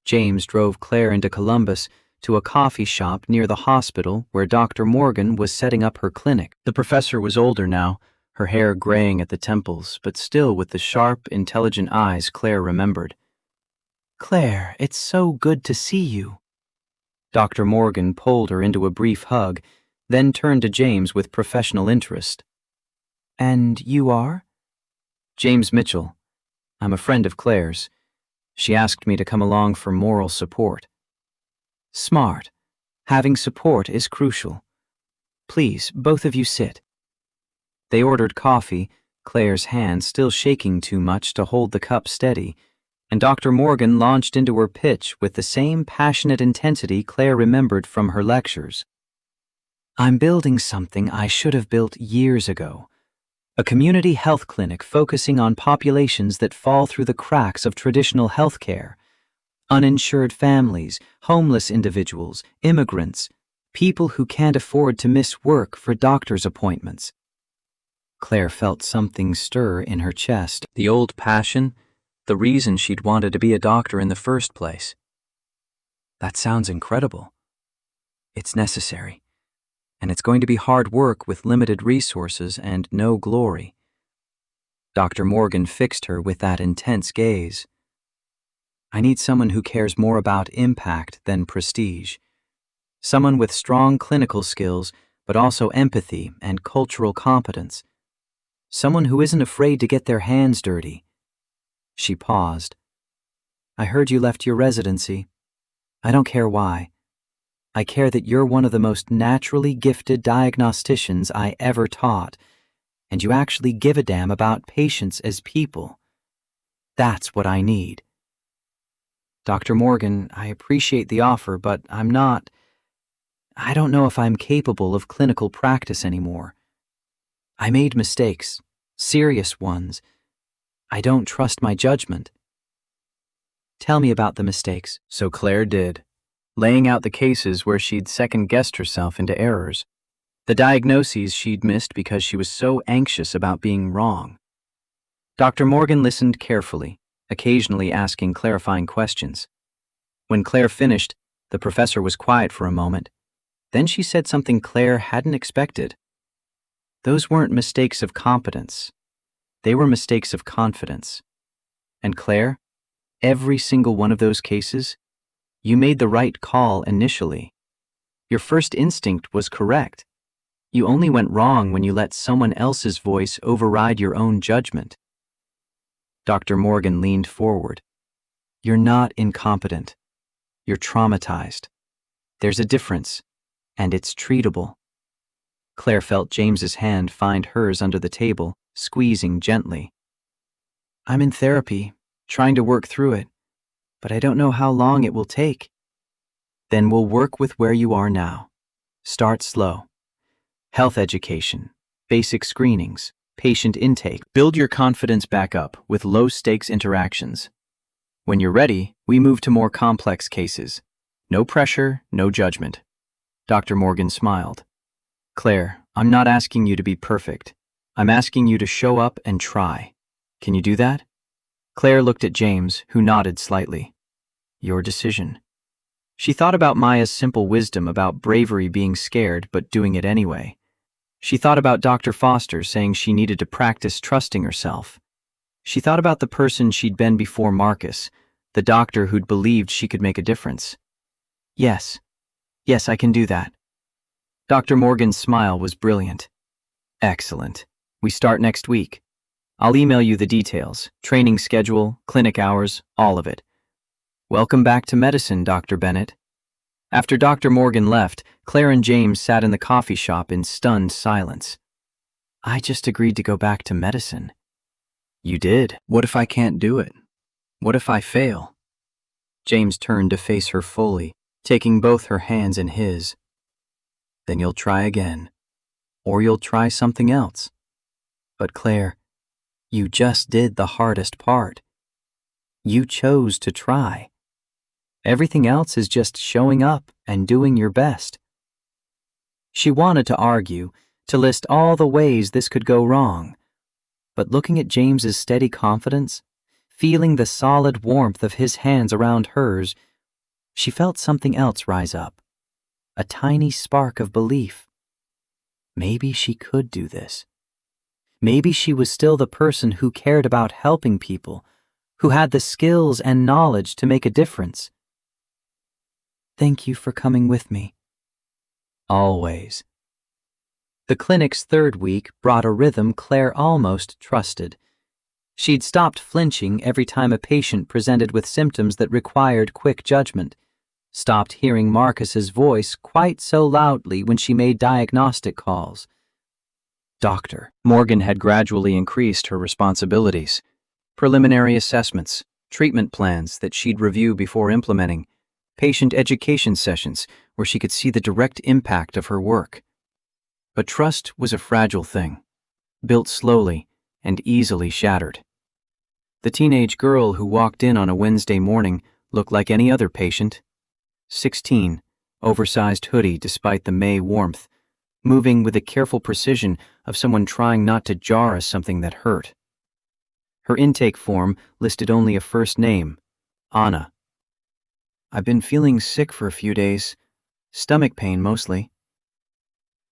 A: James drove Claire into Columbus to a coffee shop near the hospital where Dr. Morgan was setting up her clinic. The professor was older now, her hair graying at the temples, but still with the sharp, intelligent eyes Claire remembered.
B: Claire, it's so good to see you.
A: Dr. Morgan pulled her into a brief hug, then turned to James with professional interest.
B: And you are?
A: James Mitchell. I'm a friend of Claire's. She asked me to come along for moral support.
B: Smart. Having support is crucial. Please, both of you sit.
A: They ordered coffee, Claire's hand still shaking too much to hold the cup steady, and Dr. Morgan launched into her pitch with the same passionate intensity Claire remembered from her lectures.
B: I'm building something I should have built years ago. A community health clinic focusing on populations that fall through the cracks of traditional health care. Uninsured families, homeless individuals, immigrants, people who can't afford to miss work for doctor's appointments. Claire felt something stir in her chest.
A: The old passion, the reason she'd wanted to be a doctor in the first place. That sounds incredible. It's necessary. And it's going to be hard work with limited resources and no glory. Dr. Morgan fixed her with that intense gaze. I need someone who cares more about impact than prestige. Someone with strong clinical skills, but also empathy and cultural competence. Someone who isn't afraid to get their hands dirty. She paused. I heard you left your residency. I don't care why. I care that you're one of the most naturally gifted diagnosticians I ever taught, and you actually give a damn about patients as people. That's what I need. Dr. Morgan, I appreciate the offer, but I don't know if I'm capable of clinical practice anymore. I made mistakes, serious ones. I don't trust my judgment. Tell me about the mistakes.
B: So Claire did, laying out the cases where she'd second-guessed herself into errors, the diagnoses she'd missed because she was so anxious about being wrong. Dr. Morgan listened carefully, occasionally asking clarifying questions. When Claire finished, the professor was quiet for a moment. Then she said something Claire hadn't expected. Those weren't mistakes of competence. They were mistakes of confidence. And Claire, every single one of those cases, you made the right call initially. Your first instinct was correct. You only went wrong when you let someone else's voice override your own judgment. Dr. Morgan leaned forward. You're not incompetent. You're traumatized. There's a difference, and it's treatable. Claire felt James's hand find hers under the table, squeezing gently. I'm in therapy, trying to work through it, but I don't know how long it will take. Then we'll work with where you are now. Start slow. Health education, basic screenings, patient intake. Build your confidence back up with low-stakes interactions. When you're ready, we move to more complex cases. No pressure, no judgment. Dr. Morgan smiled. Claire, I'm not asking you to be perfect. I'm asking you to show up and try. Can you do that? Claire looked at James, who nodded slightly. Your decision. She thought about Maya's simple wisdom about bravery being scared but doing it anyway. She thought about Dr. Foster saying she needed to practice trusting herself. She thought about the person she'd been before Marcus, the doctor who'd believed she could make a difference. Yes, I can do that. Dr. Morgan's smile was brilliant. Excellent. We start next week. I'll email you the details, training schedule, clinic hours, all of it. Welcome back to medicine, Dr. Bennett. After Dr. Morgan left, Claire and James sat in the coffee shop in stunned silence. I just agreed to go back to medicine. You did. What if I can't do it? What if I fail? James turned to face her fully, taking both her hands in his. Then you'll try again. Or you'll try something else. But Claire, you just did the hardest part. You chose to try. Everything else is just showing up and doing your best. She wanted to argue, to list all the ways this could go wrong. But looking at James's steady confidence, feeling the solid warmth of his hands around hers, she felt something else rise up. A tiny spark of belief. Maybe she could do this. Maybe she was still the person who cared about helping people, who had the skills and knowledge to make a difference. Thank you for coming with me. Always. The clinic's third week brought a rhythm Claire almost trusted. She'd stopped flinching every time a patient presented with symptoms that required quick judgment, stopped hearing Marcus's voice quite so loudly when she made diagnostic calls. Dr. Morgan had gradually increased her responsibilities. Preliminary assessments, treatment plans that she'd review before implementing, patient education sessions where she could see the direct impact of her work. But trust was a fragile thing, built slowly and easily shattered. The teenage girl who walked in on a Wednesday morning
A: Looked like any other patient. 16, oversized hoodie despite the May warmth, moving with the careful precision of someone trying not to jar something that hurt. Her intake form listed only a first name, Anna. I've been feeling sick for a few days. Stomach pain mostly.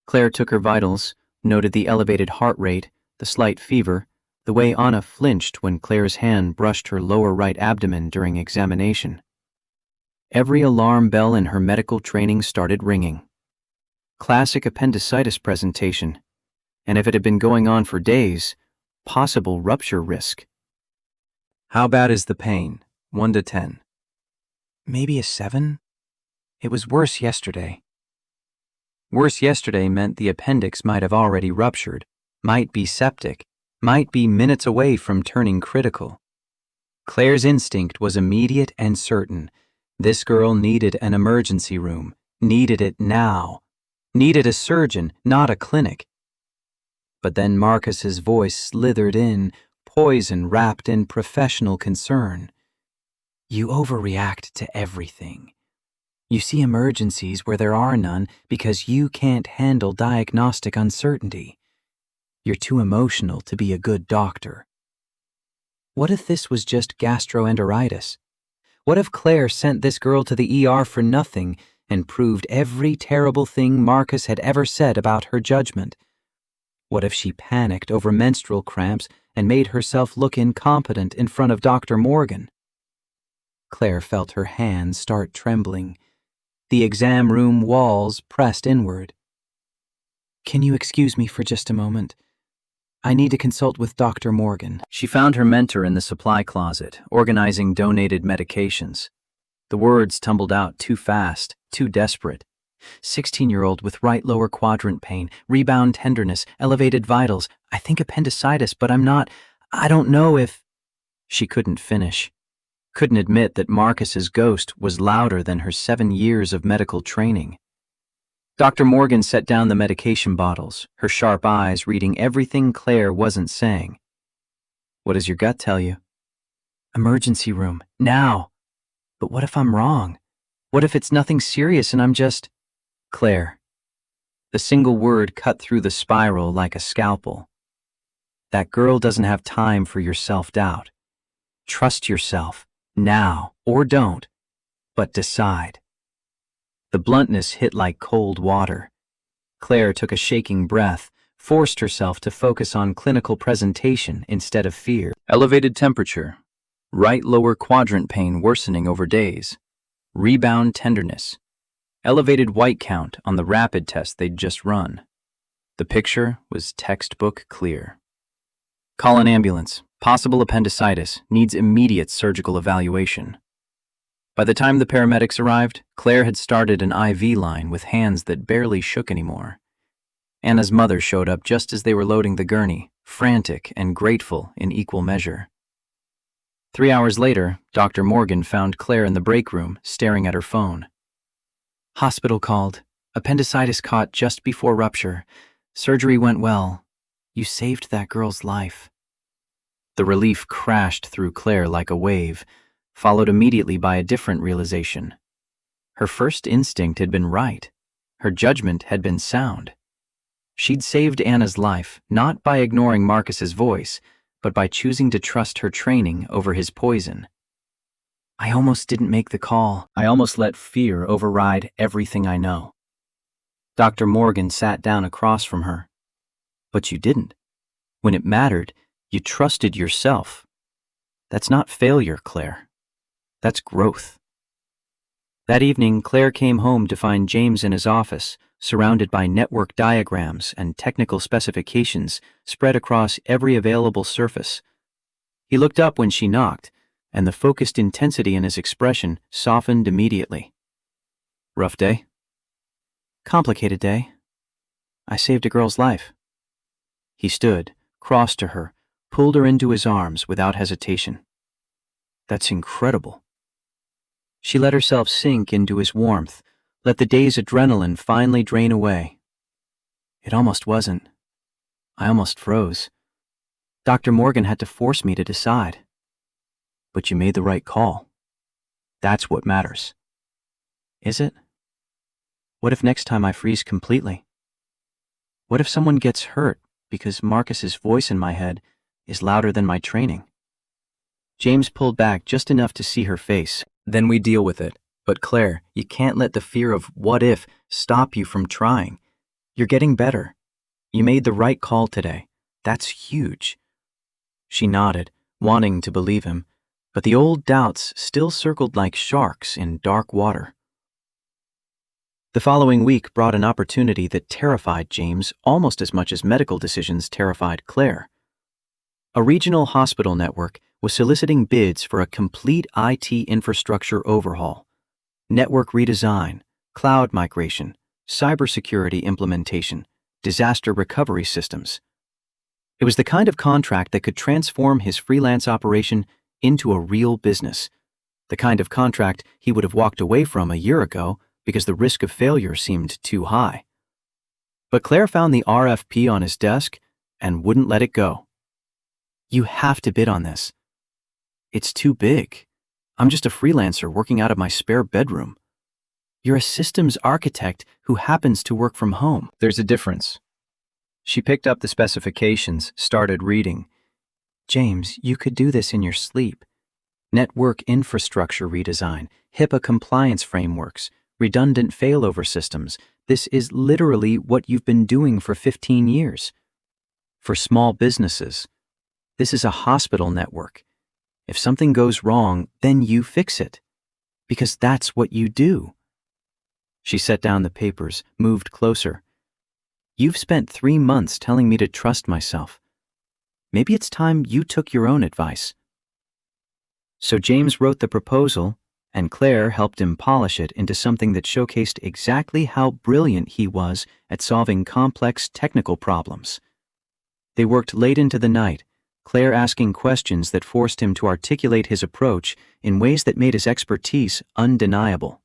A: Claire took her vitals, noted the elevated heart rate, the slight fever, the way Anna flinched when Claire's hand brushed her lower right abdomen during examination. Every alarm bell in her medical training started ringing. Classic appendicitis presentation, and if it had been going on for days, possible rupture risk. How bad is the pain? 1 to 10. Maybe a 7? It was worse yesterday. Worse yesterday meant the appendix might have already ruptured, might be septic, might be minutes away from turning critical. Claire's instinct was immediate and certain. This girl needed an emergency room, needed it now, needed a surgeon, not a clinic. But then Marcus's voice slithered in, poison wrapped in professional concern. You overreact to everything. You see emergencies where there are none because you can't handle diagnostic uncertainty. You're too emotional to be a good doctor. What if this was just gastroenteritis? What if Claire sent this girl to the ER for nothing and proved every terrible thing Marcus had ever said about her judgment? What if she panicked over menstrual cramps and made herself look incompetent in front of Dr. Morgan? Claire felt her hands start trembling. The exam room walls pressed inward. Can you excuse me for just a moment? I need to consult with Dr. Morgan. She found her mentor in the supply closet, organizing donated medications. The words tumbled out too fast, too desperate. 16-year-old with right lower quadrant pain, rebound tenderness, elevated vitals. I think appendicitis, but I don't know if... She couldn't finish. Couldn't admit that Marcus's ghost was louder than her 7 years of medical training. Dr. Morgan set down the medication bottles, her sharp eyes reading everything Claire wasn't saying. What does your gut tell you? Emergency room, now. But what if I'm wrong? What if it's nothing serious and I'm just... Claire. The single word cut through the spiral like a scalpel. That girl doesn't have time for your self-doubt. Trust yourself, now, or don't, but decide. The bluntness hit like cold water. Claire took a shaking breath, forced herself to focus on clinical presentation instead of fear. Elevated temperature, right lower quadrant pain worsening over days, rebound tenderness, elevated white count on the rapid test they'd just run. The picture was textbook clear. Call an ambulance. Possible appendicitis, needs immediate surgical evaluation. By the time the paramedics arrived, Claire had started an IV line with hands that barely shook anymore. Anna's mother showed up just as they were loading the gurney, frantic and grateful in equal measure. 3 hours later, Dr. Morgan found Claire in the break room, staring at her phone. Hospital called. Appendicitis caught just before rupture. Surgery went well. You saved that girl's life. The relief crashed through Claire like a wave, followed immediately by a different realization. Her first instinct had been right. Her judgment had been sound. She'd saved Anna's life, not by ignoring Marcus's voice, but by choosing to trust her training over his poison. I almost didn't make the call. I almost let fear override everything I know. Dr. Morgan sat down across from her. But you didn't. When it mattered, you trusted yourself. That's not failure, Claire. That's growth. That evening, Claire came home to find James in his office, surrounded by network diagrams and technical specifications spread across every available surface. He looked up when she knocked, and the focused intensity in his expression softened immediately. Rough day? Complicated day. I saved a girl's life. He stood, crossed to her, pulled her into his arms without hesitation. That's incredible. She let herself sink into his warmth, let the day's adrenaline finally drain away. It almost wasn't. I almost froze. Dr. Morgan had to force me to decide. But you made the right call.
B: That's what matters. Is it? What if next time I freeze completely? What if someone gets hurt because Marcus's voice in my head is louder than my training? James pulled back just enough to see her face. Then we deal with it. But Claire, you can't let the fear of what if stop you from trying. You're getting better. You made the right call today. That's huge. She nodded, wanting to believe him, but the old doubts still circled like sharks in dark water. The following week brought an opportunity that terrified James almost as much as medical decisions terrified Claire. A regional hospital network was soliciting bids for a complete IT infrastructure overhaul, network redesign, cloud migration, cybersecurity implementation, disaster recovery systems. It was the kind of contract that could transform his freelance operation into a real business, the kind of contract he would have walked away from a year ago because the risk of failure seemed too high. But Claire found the RFP on his desk and wouldn't let it go. You have to bid on this. It's too big. I'm just a freelancer working out of my spare bedroom. You're a systems architect who happens to work from home. There's a difference. She picked up the specifications, started reading. James, you could do this in your sleep. Network infrastructure redesign, HIPAA compliance frameworks, redundant failover systems. This is literally what you've been doing for 15 years. For small businesses, this is a hospital network. If something goes wrong, then you fix it. Because that's what you do. She set down the papers, moved closer. You've spent 3 months telling me to trust myself. Maybe it's time you took your own advice. So James wrote the proposal, and Claire helped him polish it into something that showcased exactly how brilliant he was at solving complex technical problems. They worked late into the night, Claire asking questions that forced him to articulate his approach in ways that made his expertise undeniable.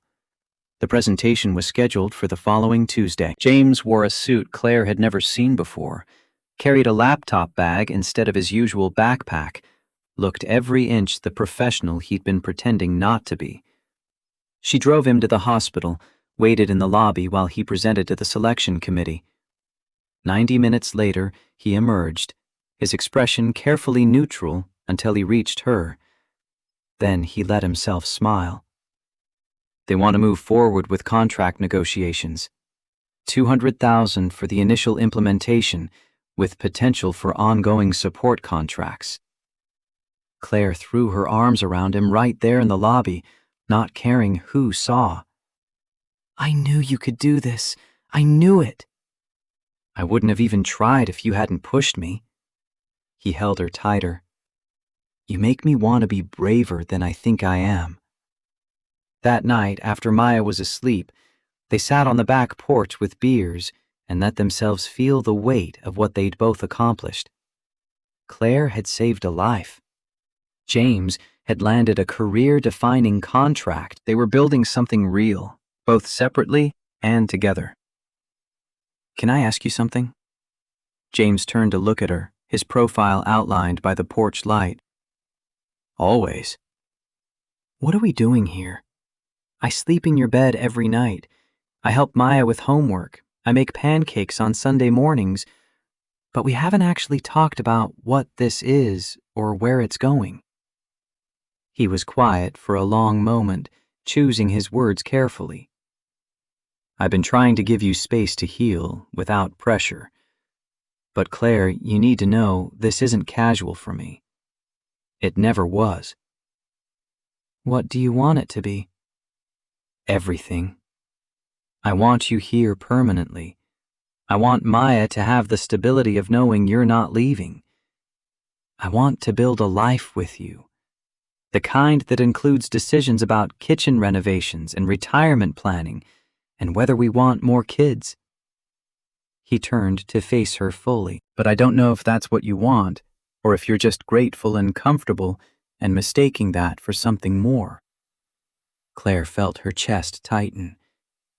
B: The presentation was scheduled for the following Tuesday. James wore a suit Claire had never seen before, carried a laptop bag instead of his usual backpack, looked every inch the professional he'd been pretending not to be. She drove him to the hospital, waited in the lobby while he presented to the selection committee. 90 minutes later, he emerged, his expression carefully neutral until he reached her. Then he let himself smile. They want to move forward with contract negotiations. $200,000 for the initial implementation, with potential for ongoing support contracts. Claire threw her arms around him right there in the lobby, not caring who saw. I knew you could do this. I knew it. I wouldn't have even tried if you hadn't pushed me. He held her tighter. You make me want to be braver than I think I am. That night, after Maya was asleep, they sat on the back porch with beers and let themselves feel the weight of what they'd both accomplished. Claire had saved a life. James had landed a career-defining contract. They were building something real, both separately and together. Can I ask you something? James turned to look at her, his profile outlined by the porch light. Always. What are we doing here? I sleep in your bed every night. I help Maya with homework. I make pancakes on Sunday mornings. But we haven't actually talked about what this is or where it's going. He was quiet for a long moment, choosing his words carefully. I've been trying to give you space to heal without pressure. But Claire, you need to know this isn't casual for me. It never was. What do you want it to be? Everything. I want you here permanently. I want Maya to have the stability of knowing you're not leaving. I want to build a life with you. The kind that includes decisions about kitchen renovations and retirement planning and whether we want more kids. He turned to face her fully. But I don't know if that's what you want, or if you're just grateful and comfortable and mistaking that for something more. Claire felt her chest tighten.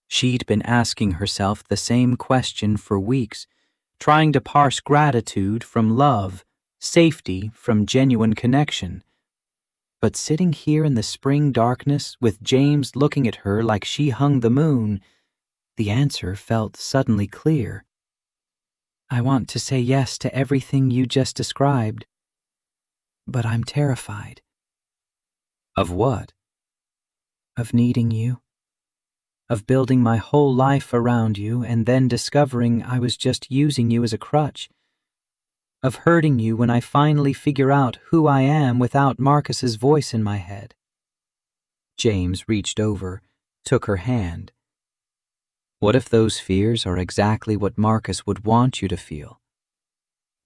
B: She'd been asking herself the same question for weeks, trying to parse gratitude from love, safety from genuine connection. But sitting here in the spring darkness with James looking at her like she hung the moon, the answer felt suddenly clear. I want to say yes to everything you just described, but I'm terrified. Of what? Of needing you. Of building my whole life around you and then discovering I was just using you as a crutch. Of hurting you when I finally figure out who I am without Marcus's voice in my head. James reached over, took her hand. What if those fears are exactly what Marcus would want you to feel?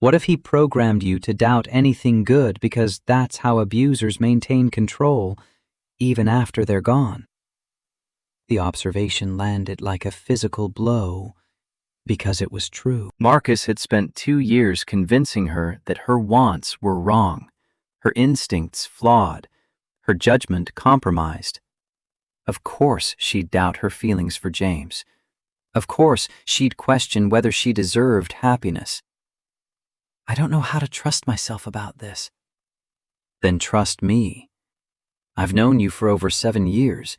B: What if he programmed you to doubt anything good because that's how abusers maintain control, even after they're gone? The observation landed like a physical blow, because it was true. Marcus had spent 2 years convincing her that her wants were wrong, her instincts flawed, her judgment compromised. Of course she'd doubt her feelings for James. Of course she'd question whether she deserved happiness. I don't know how to trust myself about this. Then trust me. I've known you for over 7 years.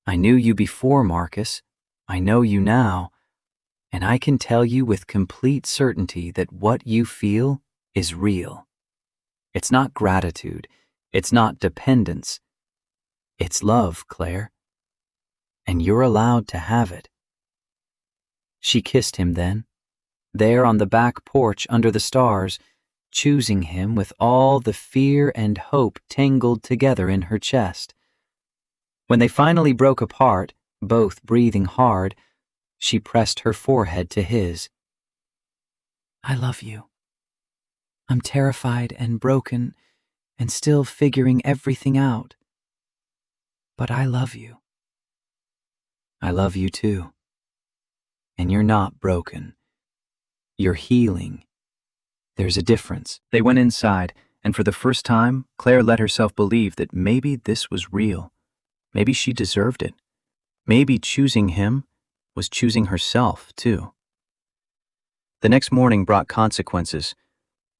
B: I knew you before Marcus. I know you now. And I can tell you with complete certainty that what you feel is real. It's not gratitude. It's not dependence. It's love, Claire. And you're allowed to have it. She kissed him then, there on the back porch under the stars, choosing him with all the fear and hope tangled together in her chest. When they finally broke apart, both breathing hard, she pressed her forehead to his. I love you. I'm terrified and broken and still figuring everything out. But I love you. I love you too. And you're not broken. You're healing. There's a difference. They went inside, and for the first time, Claire let herself believe that maybe this was real. Maybe she deserved it. Maybe choosing him was choosing herself, too. The next morning brought consequences.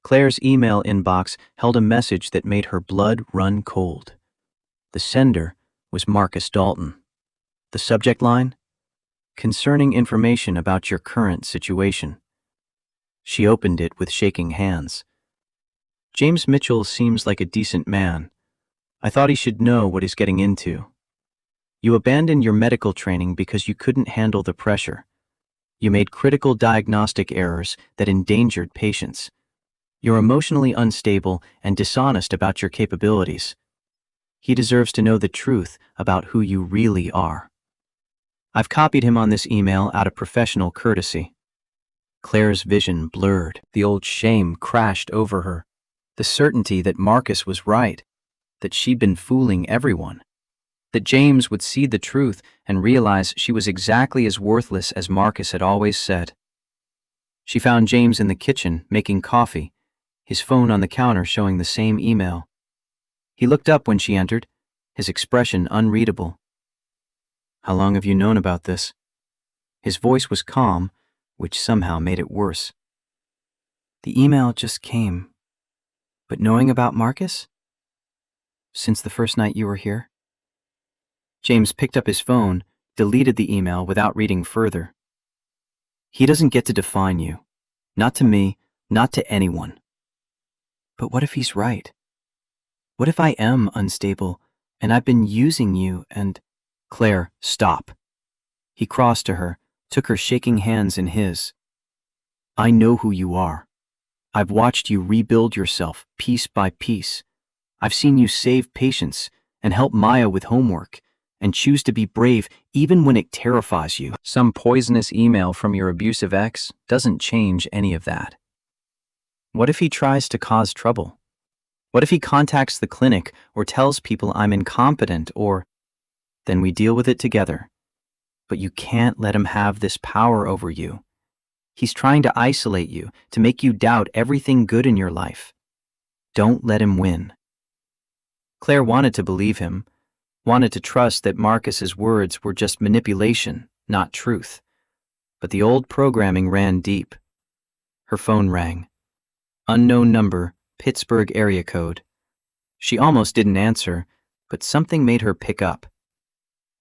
B: Claire's email inbox held a message that made her blood run cold. The sender was Marcus Dalton. The subject line? Concerning information about your current situation. She opened it with shaking hands. James Mitchell seems like a decent man. I thought he should know what he's getting into. You abandoned your medical training because you couldn't handle the pressure. You made critical diagnostic errors that endangered patients. You're emotionally unstable and dishonest about your capabilities. He deserves to know the truth about who you really are. I've copied him on this email out of professional courtesy. Claire's vision blurred. The old shame crashed over her. The certainty that Marcus was right, that she'd been fooling everyone, that James would see the truth and realize she was exactly as worthless as Marcus had always said. She found James in the kitchen, making coffee, his phone on the counter showing the same email. He looked up when she entered, his expression unreadable. How long have you known about this? His voice was calm, which somehow made it worse. The email just came. But knowing about Marcus? Since the first night you were here? James picked up his phone, deleted the email without reading further. He doesn't get to define you. Not to me, not to anyone. But what if he's right? What if I am unstable, and I've been using you and... Claire, stop. He crossed to her, took her shaking hands in his. I know who you are. I've watched you rebuild yourself piece by piece. I've seen you save patients and help Maya with homework and choose to be brave even when it terrifies you. Some poisonous email from your abusive ex doesn't change any of that. What if he tries to cause trouble? What if he contacts the clinic or tells people I'm incompetent or... Then we deal with it together. But you can't let him have this power over you. He's trying to isolate you, to make you doubt everything good in your life. Don't let him win. Claire wanted to believe him, wanted to trust that Marcus's words were just manipulation, not truth. But the old programming ran deep. Her phone rang. Unknown number, Pittsburgh area code. She almost didn't answer, but something made her pick up.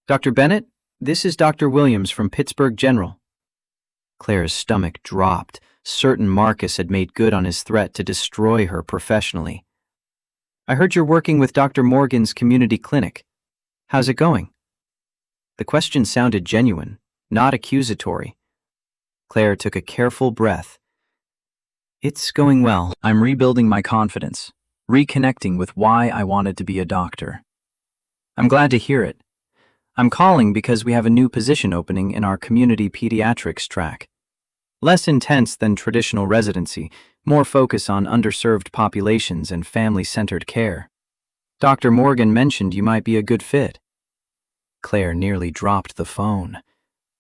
B: Dr. Bennett, this is Dr. Williams from Pittsburgh General. Claire's stomach dropped, certain Marcus had made good on his threat to destroy her professionally. I heard you're working with Dr. Morgan's community clinic. How's it going? The question sounded genuine, not accusatory. Claire took a careful breath. It's going well. I'm rebuilding my confidence, reconnecting with why I wanted to be a doctor. I'm glad to hear it. I'm calling because we have a new position opening in our community pediatrics track. Less intense than traditional residency, more focus on underserved populations and family-centered care. Dr. Morgan mentioned you might be a good fit. Claire nearly dropped the phone.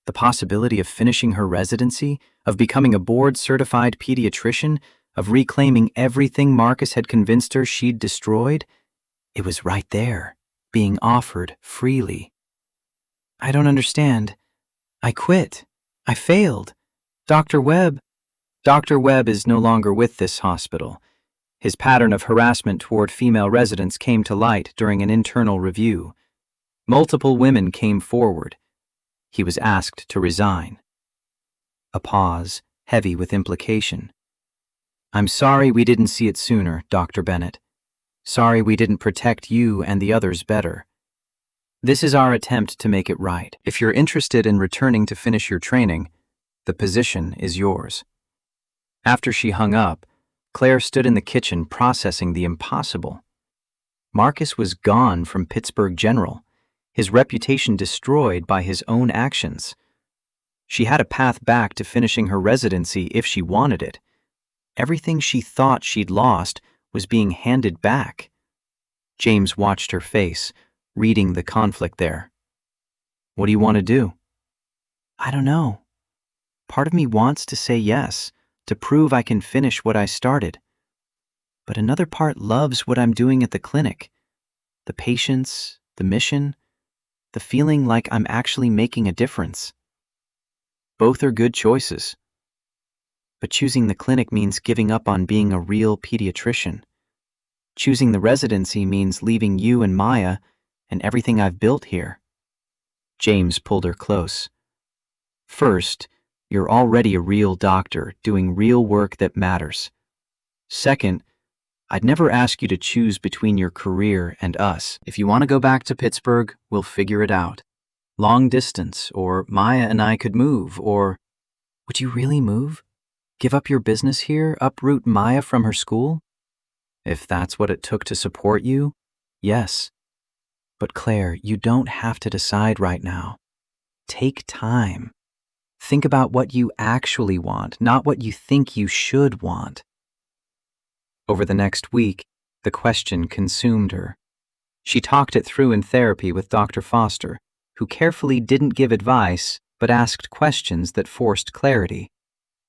B: The possibility of finishing her residency, of becoming a board-certified pediatrician, of reclaiming everything Marcus had convinced her she'd destroyed, it was right there, being offered freely. I don't understand. I quit. I failed. Dr. Webb is no longer with this hospital. His pattern of harassment toward female residents came to light during an internal review. Multiple women came forward. He was asked to resign. A pause, heavy with implication. I'm sorry we didn't see it sooner, Dr. Bennett. Sorry we didn't protect you and the others better. This is our attempt to make it right. If you're interested in returning to finish your training, the position is yours. After she hung up, Claire stood in the kitchen processing the impossible. Marcus was gone from Pittsburgh General, his reputation destroyed by his own actions. She had a path back to finishing her residency if she wanted it. Everything she thought she'd lost was being handed back. James watched her face, reading the conflict there. What do you want to do? I don't know. Part of me wants to say yes, to prove I can finish what I started. But another part loves what I'm doing at the clinic. The patients, the mission, the feeling like I'm actually making a difference. Both are good choices. But choosing the clinic means giving up on being a real pediatrician. Choosing the residency means leaving you and Maya and everything I've built here. James pulled her close. First, you're already a real doctor doing real work that matters. Second, I'd never ask you to choose between your career and us. If you want to go back to Pittsburgh, we'll figure it out. Long distance, or Maya and I could move, or... Would you really move? Give up your business here, uproot Maya from her school? If that's what it took to support you, yes. But Claire, you don't have to decide right now. Take time. Think about what you actually want, not what you think you should want. Over the next week, the question consumed her. She talked it through in therapy with Dr. Foster, who carefully didn't give advice but asked questions that forced clarity.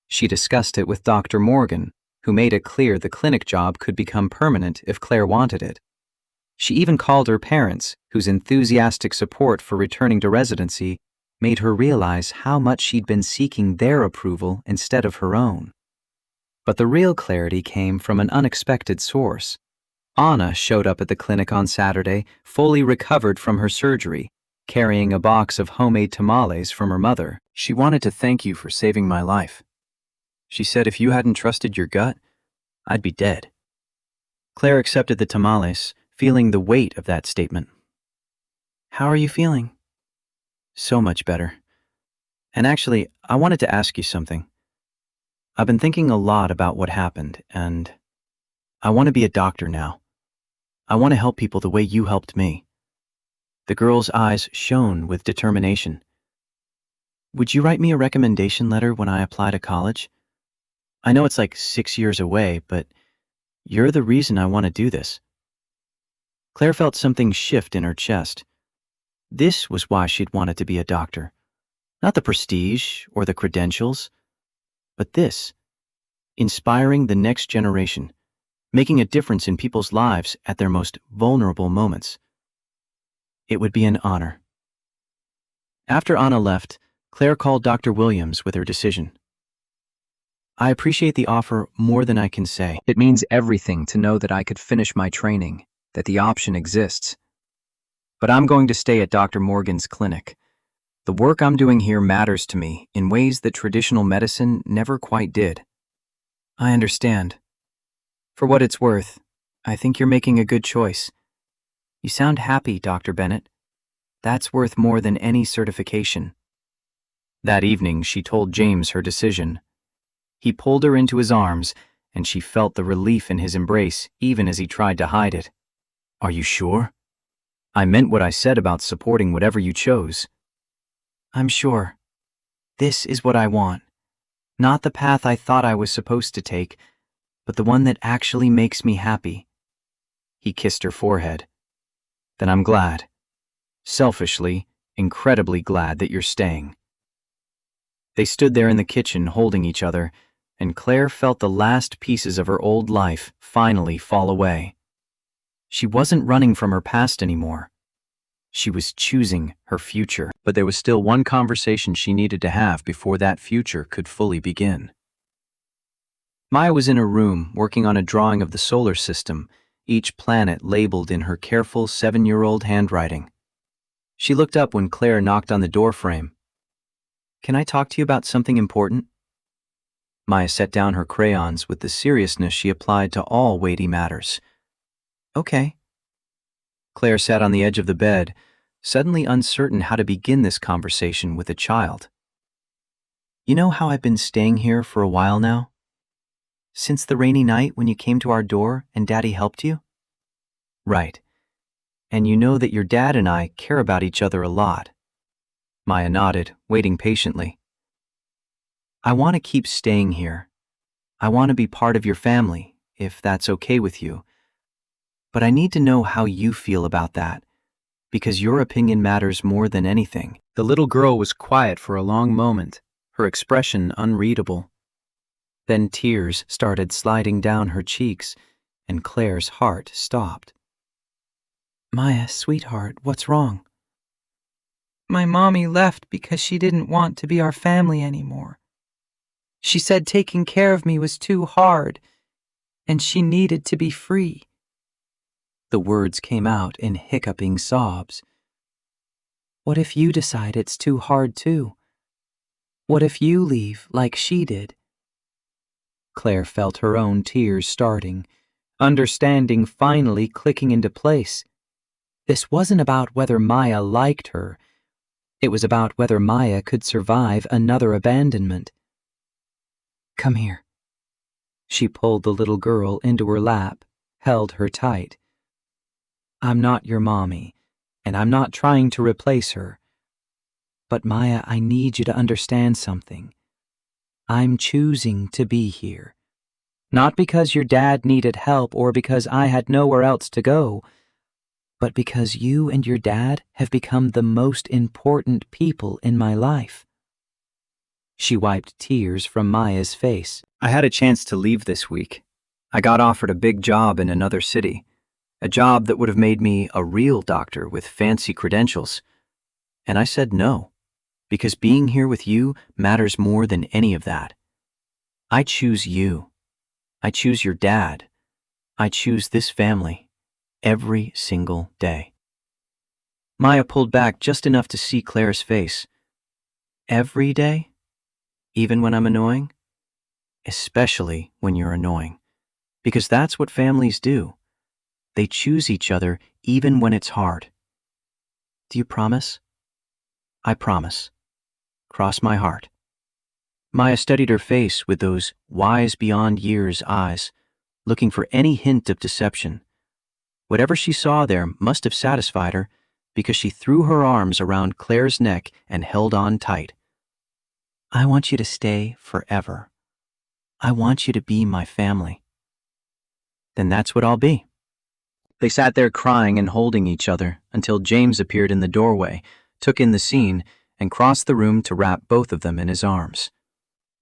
B: She discussed it with Dr. Morgan, who made it clear the clinic job could become permanent if Claire wanted it. She even called her parents, whose enthusiastic support for returning to residency made her realize how much she'd been seeking their approval instead of her own. But the real clarity came from an unexpected source. Anna showed up at the clinic on Saturday, fully recovered from her surgery, carrying a box of homemade tamales from her mother. She wanted to thank you for saving my life. She said if you hadn't trusted your gut, I'd be dead. Claire accepted the tamales, feeling the weight of that statement. How are you feeling? So much better. And actually, I wanted to ask you something. I've been thinking a lot about what happened, and I want to be a doctor now. I want to help people the way you helped me. The girl's eyes shone with determination. Would you write me a recommendation letter when I apply to college? I know it's like 6 years away, but you're the reason I want to do this. Claire felt something shift in her chest. This was why she'd wanted to be a doctor. Not the prestige or the credentials, but this, inspiring the next generation, making a difference in people's lives at their most vulnerable moments. It would be an honor. After Anna left, Claire called Dr. Williams with her decision. I appreciate the offer more than I can say. It means everything to know that I could finish my training, that the option exists. But I'm going to stay at Dr. Morgan's clinic. The work I'm doing here matters to me in ways that traditional medicine never quite did. I understand. For what it's worth, I think you're making a good choice. You sound happy, Dr. Bennett. That's worth more than any certification. That evening, she told James her decision. He pulled her into his arms, and she felt the relief in his embrace even as he tried to hide it. Are you sure? I meant what I said about supporting whatever you chose. I'm sure. This is what I want. Not the path I thought I was supposed to take, but the one that actually makes me happy. He kissed her forehead. Then I'm glad. Selfishly, incredibly glad that you're staying. They stood there in the kitchen holding each other, and Claire felt the last pieces of her old life finally fall away. She wasn't running from her past anymore. She was choosing her future, but there was still one conversation she needed to have before that future could fully begin. Maya was in her room working on a drawing of the solar system, each planet labeled in her careful 7-year-old handwriting. She looked up when Claire knocked on the doorframe. Can I talk to you about something important? Maya set down her crayons with the seriousness she applied to all weighty matters. Okay. Claire sat on the edge of the bed, suddenly uncertain how to begin this conversation with a child. You know how I've been staying here for a while now? Since the rainy night when you came to our door and Daddy helped you? Right. And you know that your dad and I care about each other a lot. Maya nodded, waiting patiently. I want to keep staying here. I want to be part of your family, if that's okay with you. But I need to know how you feel about that, because your opinion matters more than anything. The little girl was quiet for a long moment, her expression unreadable. Then tears started sliding down her cheeks, and Claire's heart stopped. Maya, sweetheart, what's wrong? My mommy left because she didn't want to be our family anymore. She said taking care of me was too hard, and she needed to be free. The words came out in hiccuping sobs. What if you decide it's too hard too? What if you leave like she did? Claire felt her own tears starting, understanding finally clicking into place. This wasn't about whether Maya liked her. It was about whether Maya could survive another abandonment. Come here. She pulled the little girl into her lap, held her tight. I'm not your mommy, and I'm not trying to replace her. But Maya, I need you to understand something. I'm choosing to be here. Not because your dad needed help or because I had nowhere else to go, but because you and your dad have become the most important people in my life. She wiped tears from Maya's face. I had a chance to leave this week. I got offered a big job in another city, a job that would have made me a real doctor with fancy credentials. And I said no, because being here with you matters more than any of that. I choose you. I choose your dad. I choose this family every single day. Maya pulled back just enough to see Claire's face. Every day? Even when I'm annoying? Especially when you're annoying. Because that's what families do. They choose each other even when it's hard. Do you promise? I promise. Cross my heart. Maya studied her face with those wise beyond years eyes, looking for any hint of deception. Whatever she saw there must have satisfied her, because she threw her arms around Claire's neck and held on tight. I want you to stay forever. I want you to be my family. Then that's what I'll be. They sat there crying and holding each other until James appeared in the doorway, took in the scene, and crossed the room to wrap both of them in his arms.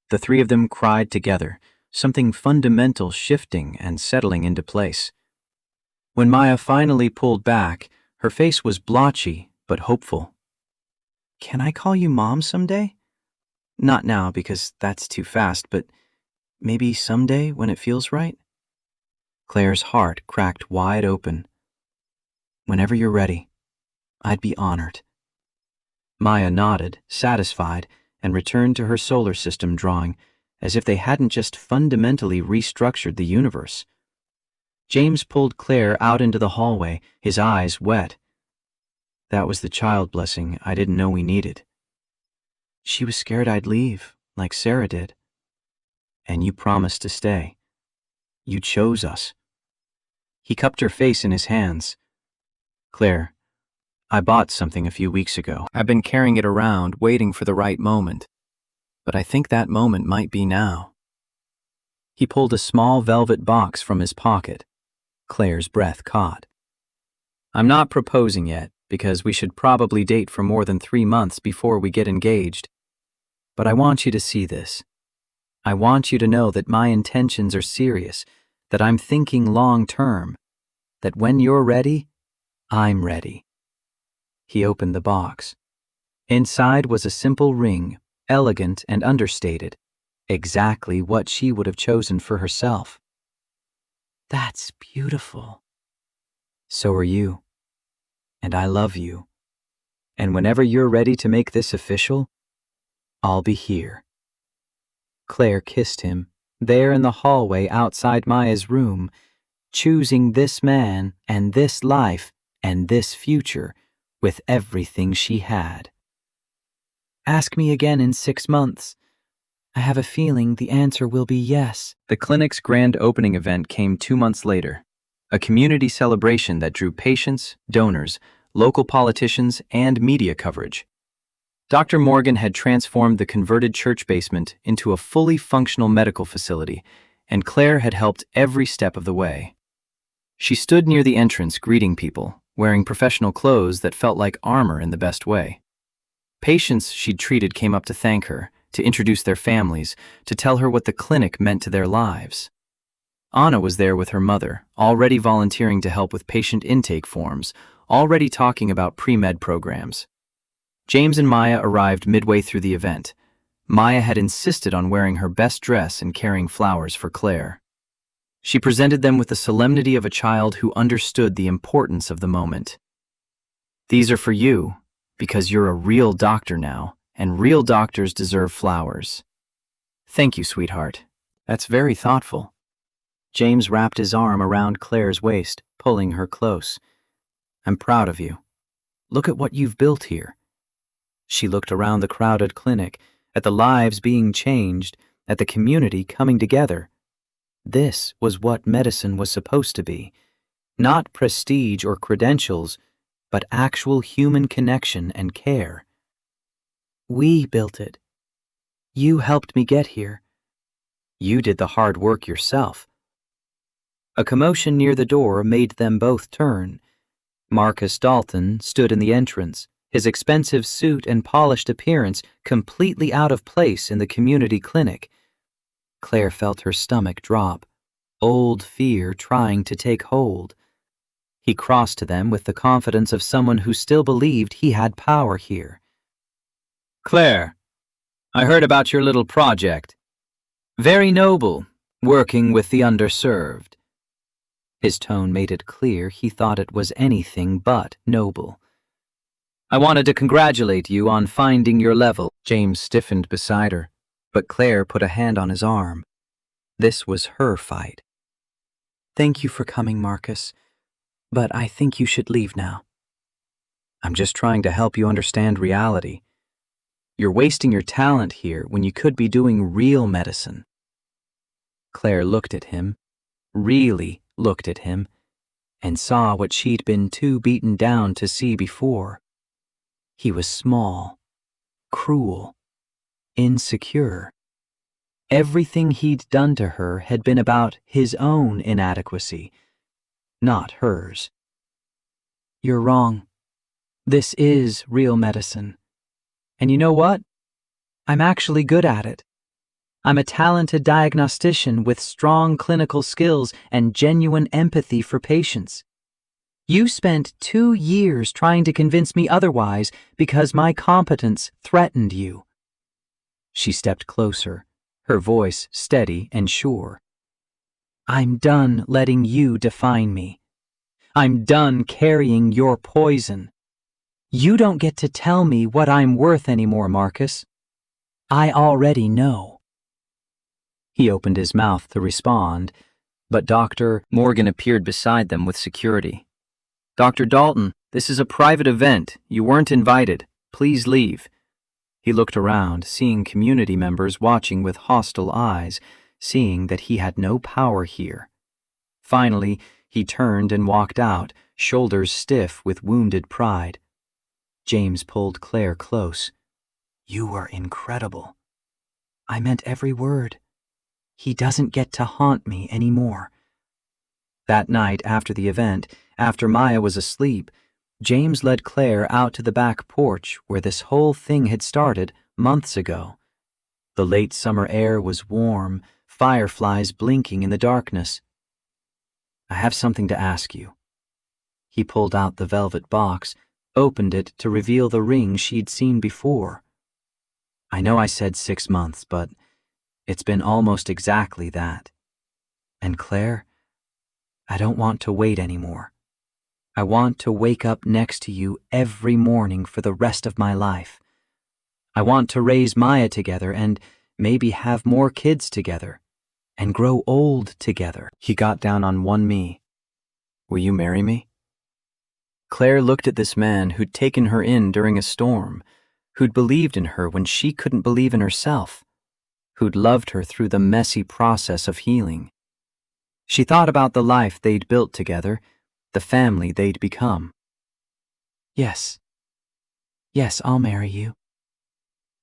B: The three of them cried together, something fundamental shifting and settling into place. When Maya finally pulled back, her face was blotchy but hopeful. Can I call you Mom someday? Not now, because that's too fast, but maybe someday when it feels right? Claire's heart cracked wide open. Whenever you're ready, I'd be honored. Maya nodded, satisfied, and returned to her solar system drawing, as if they hadn't just fundamentally restructured the universe. James pulled Claire out into the hallway, his eyes wet. That was the child blessing I didn't know we needed. She was scared I'd leave, like Sarah did. And you promised to stay. You chose us. He cupped her face in his hands. Claire, I bought something a few weeks ago. I've been carrying it around, waiting for the right moment. But I think that moment might be now. He pulled a small velvet box from his pocket. Claire's breath caught. I'm not proposing yet, because we should probably date for more than 3 months before we get engaged. But I want you to see this. I want you to know that my intentions are serious, that I'm thinking long term, that when you're ready, I'm ready. He opened the box. Inside was a simple ring, elegant and understated, exactly what she would have chosen for herself. That's beautiful. So are you. And I love you. And whenever you're ready to make this official, I'll be here. Claire kissed him, there in the hallway outside Maya's room, choosing this man and this life and this future with everything she had. Ask me again in 6 months. I have a feeling the answer will be yes.
A: The clinic's grand opening event came 2 months later, a community celebration that drew patients, donors, local politicians, and media coverage. Dr. Morgan had transformed the converted church basement into a fully functional medical facility, and Claire had helped every step of the way. She stood near the entrance greeting people, wearing professional clothes that felt like armor in the best way. Patients she'd treated came up to thank her, to introduce their families, to tell her what the clinic meant to their lives. Anna was there with her mother, already volunteering to help with patient intake forms, already talking about pre-med programs. James and Maya arrived midway through the event. Maya had insisted on wearing her best dress and carrying flowers for Claire. She presented them with the solemnity of a child who understood the importance of the moment. These are for you, because you're a real doctor now, and real doctors deserve flowers. Thank you, sweetheart. That's very thoughtful. James wrapped his arm around Claire's waist, pulling her close. I'm proud of you. Look at what you've built here. She looked around the crowded clinic, at the lives being changed, at the community coming together. This was what medicine was supposed to be. Not prestige or credentials, but actual human connection and care. We built it. You helped me get here. You did the hard work yourself. A commotion near the door made them both turn. Marcus Dalton stood in the entrance, his expensive suit and polished appearance completely out of place in the community clinic. Claire felt her stomach drop, old fear trying to take hold. He crossed to them with the confidence of someone who still believed he had power here. Claire, I heard about your little project. Very noble, working with the underserved. His tone made it clear he thought it was anything but noble. I wanted to congratulate you on finding your level. James stiffened beside her, but Claire put a hand on his arm. This was her fight. Thank you for coming, Marcus, but I think you should leave now. I'm just trying to help you understand reality. You're wasting your talent here when you could be doing real medicine. Claire looked at him, really looked at him, and saw what she'd been too beaten down to see before. He was small, cruel, insecure. Everything he'd done to her had been about his own inadequacy, not hers. You're wrong. This is real medicine. And you know what? I'm actually good at it. I'm a talented diagnostician with strong clinical skills and genuine empathy for patients. You spent 2 years trying to convince me otherwise because my competence threatened you. She stepped closer, her voice steady and sure. I'm done letting you define me.
B: I'm done carrying your poison. You don't get to tell me what I'm worth anymore, Marcus. I already know." He opened his mouth to respond, but Dr.
A: Morgan appeared beside them with security. "Dr. Dalton, this is a private event. You weren't invited. Please leave." He looked around, seeing community members watching with hostile eyes, seeing that he had no power here. Finally, he turned and walked out, shoulders stiff with wounded pride. James pulled Claire close. "You were incredible. I meant every word. He doesn't get to haunt me anymore." That night after the event, after Maya was asleep, James led Claire out to the back porch where this whole thing had started months ago. The late summer air was warm, fireflies blinking in the darkness. "I have something to ask you." He pulled out the velvet box, opened it to reveal the ring she'd seen before. "I know I said 6 months, but it's been almost exactly that. And Claire, I don't want to wait anymore. I want to wake up next to you every morning for the rest of my life. I want to raise Maya together and maybe have more kids together and grow old together." He got down on one knee. "Will you marry me?" Claire looked at this man who'd taken her in during a storm, who'd believed in her when she couldn't believe in herself, who'd loved her through the messy process of healing. She thought about the life they'd built together, the family they'd become. Yes, I'll marry you."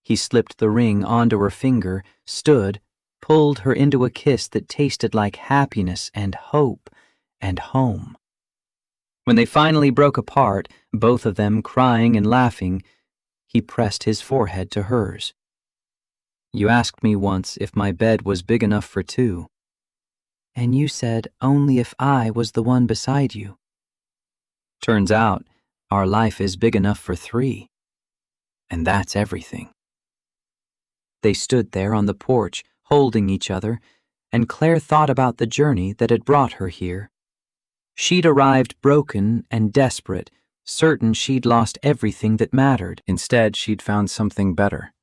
A: He slipped the ring onto her finger, stood, pulled her into a kiss that tasted like happiness and hope and home. When they finally broke apart, both of them crying and laughing, he pressed his forehead to hers. "You asked me once if my bed was big enough for 2. And you said only if I was the one beside you. Turns out, our life is big enough for 3. And that's everything." They stood there on the porch, holding each other, and Claire thought about the journey that had brought her here. She'd arrived broken and desperate, certain she'd lost everything that mattered. Instead, she'd found something better.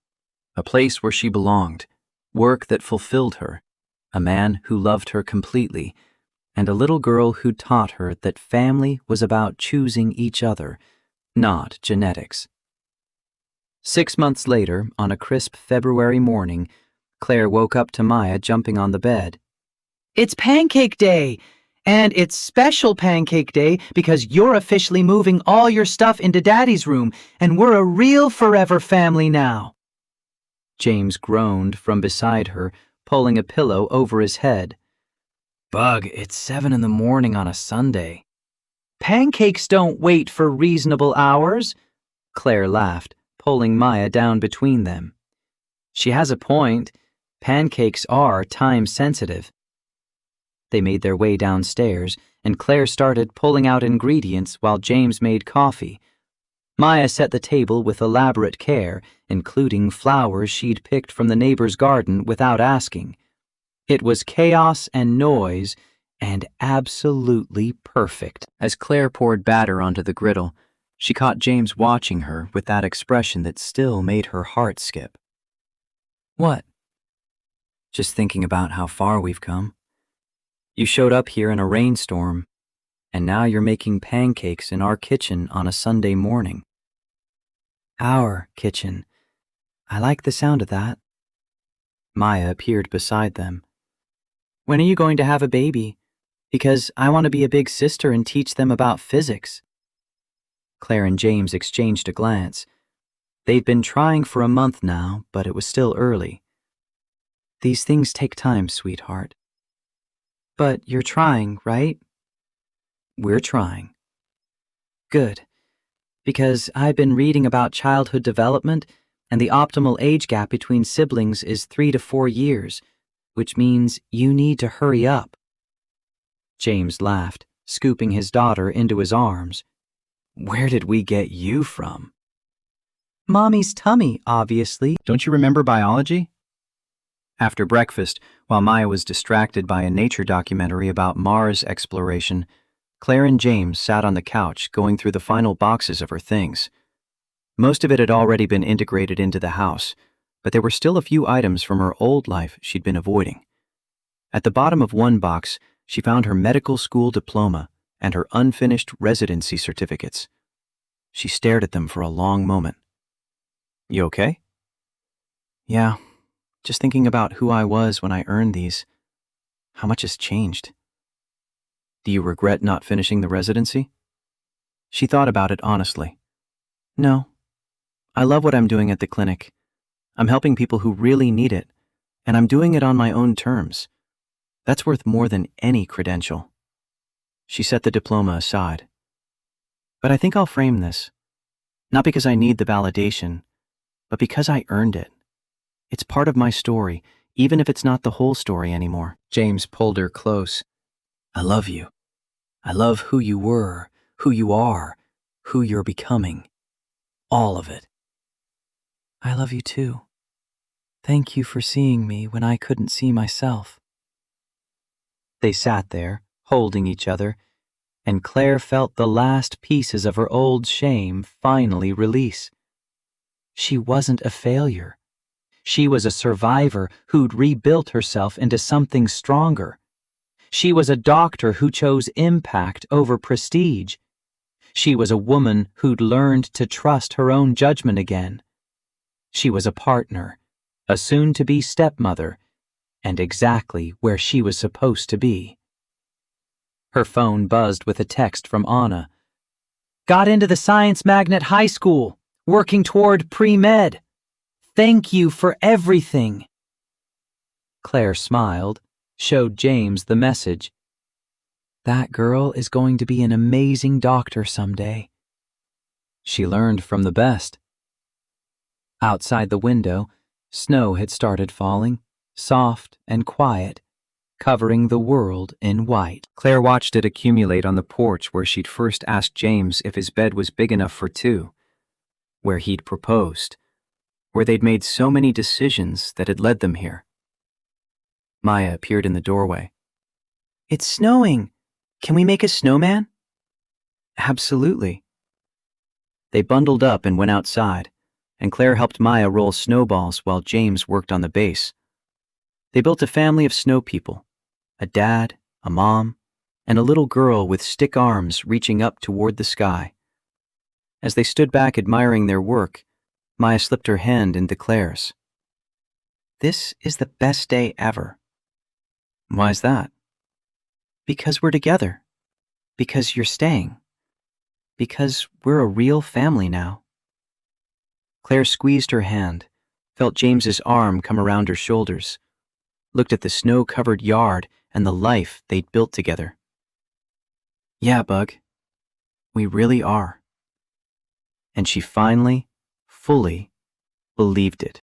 A: A place where she belonged, work that fulfilled her, a man who loved her completely, and a little girl who taught her that family was about choosing each other, not genetics. 6 months later, on a crisp February morning, Claire woke up to Maya jumping on the bed. "It's Pancake Day! And it's special Pancake Day because you're officially moving all your stuff into Daddy's room, and we're a real forever family now." James groaned from beside her, pulling a pillow over his head. "Bug, it's 7 in the morning on a Sunday." "Pancakes don't wait for reasonable hours," Claire laughed, pulling Maya down between them. "She has a point. Pancakes are time-sensitive." They made their way downstairs, and Claire started pulling out ingredients while James made coffee. Maya set the table with elaborate care, including flowers she'd picked from the neighbor's garden without asking. It was chaos and noise, and absolutely perfect. As Claire poured batter onto the griddle, she caught James watching her with that expression that still made her heart skip. "What?" "Just thinking about how far we've come. You showed up here in a rainstorm, and now you're making pancakes in our kitchen on a Sunday morning." "Our kitchen. I like the sound of that." Maya appeared beside them. "When are you going to have a baby? Because I want to be a big sister and teach them about physics." Claire and James exchanged a glance. They'd been trying for a month now, but it was still early. "These things take time, sweetheart." "But you're trying, right?" "We're trying." "Good. Because I've been reading about childhood development, and the optimal age gap between siblings is 3 to 4 years, which means you need to hurry up." James laughed, scooping his daughter into his arms. "Where did we get you from?" "Mommy's tummy, obviously." "Don't you remember biology?" After breakfast, while Maya was distracted by a nature documentary about Mars exploration,
B: Claire and James sat on the couch going through the final boxes of her things. Most of it had already been integrated into the house, but there were still a few items from her old life she'd been avoiding. At the bottom of one box, she found her medical school diploma and her unfinished residency certificates. She stared at them for a long moment. "You okay?" "Yeah, just thinking about who I was when I earned these. How much has changed." "Do you regret not finishing the residency?" She thought about it honestly. "No. I love what I'm doing at the clinic. I'm helping people who really need it, and I'm doing it on my own terms. That's worth more than any credential." She set the diploma aside. "But I think I'll frame this. Not because I need the validation, but because I earned it. It's part of my story, even if it's not the whole story anymore." James pulled her close. "I love you. I love who you were, who you are, who you're becoming. All of it." "I love you too. Thank you for seeing me when I couldn't see myself." They sat there, holding each other, and Claire felt the last pieces of her old shame finally release. She wasn't a failure. She was a survivor who'd rebuilt herself into something stronger. She was a doctor who chose impact over prestige. She was a woman who'd learned to trust her own judgment again. She was a partner, a soon-to-be stepmother, and exactly where she was supposed to be. Her phone buzzed with a text from Anna. "Got into the Science Magnet High School, working toward pre-med. Thank you for everything." Claire smiled, showed James the message. "That girl is going to be an amazing doctor someday." She learned from the best. Outside the window, snow had started falling, soft and quiet, covering the world in white. Claire watched it accumulate on the porch where she'd first asked James if his bed was big enough for two, where he'd proposed, where they'd made so many decisions that had led them here. Maya appeared in the doorway. "It's snowing. Can we make a snowman?" "Absolutely." They bundled up and went outside, and Claire helped Maya roll snowballs while James worked on the base. They built a family of snow people, a dad, a mom, and a little girl with stick arms reaching up toward the sky. As they stood back admiring their work, Maya slipped her hand into Claire's. "This is the best day ever." "Why's that?" "Because we're together. Because you're staying. Because we're a real family now." Claire squeezed her hand, felt James's arm come around her shoulders, looked at the snow-covered yard and the life they'd built together. "Yeah, Bug, we really are." And she finally, fully believed it.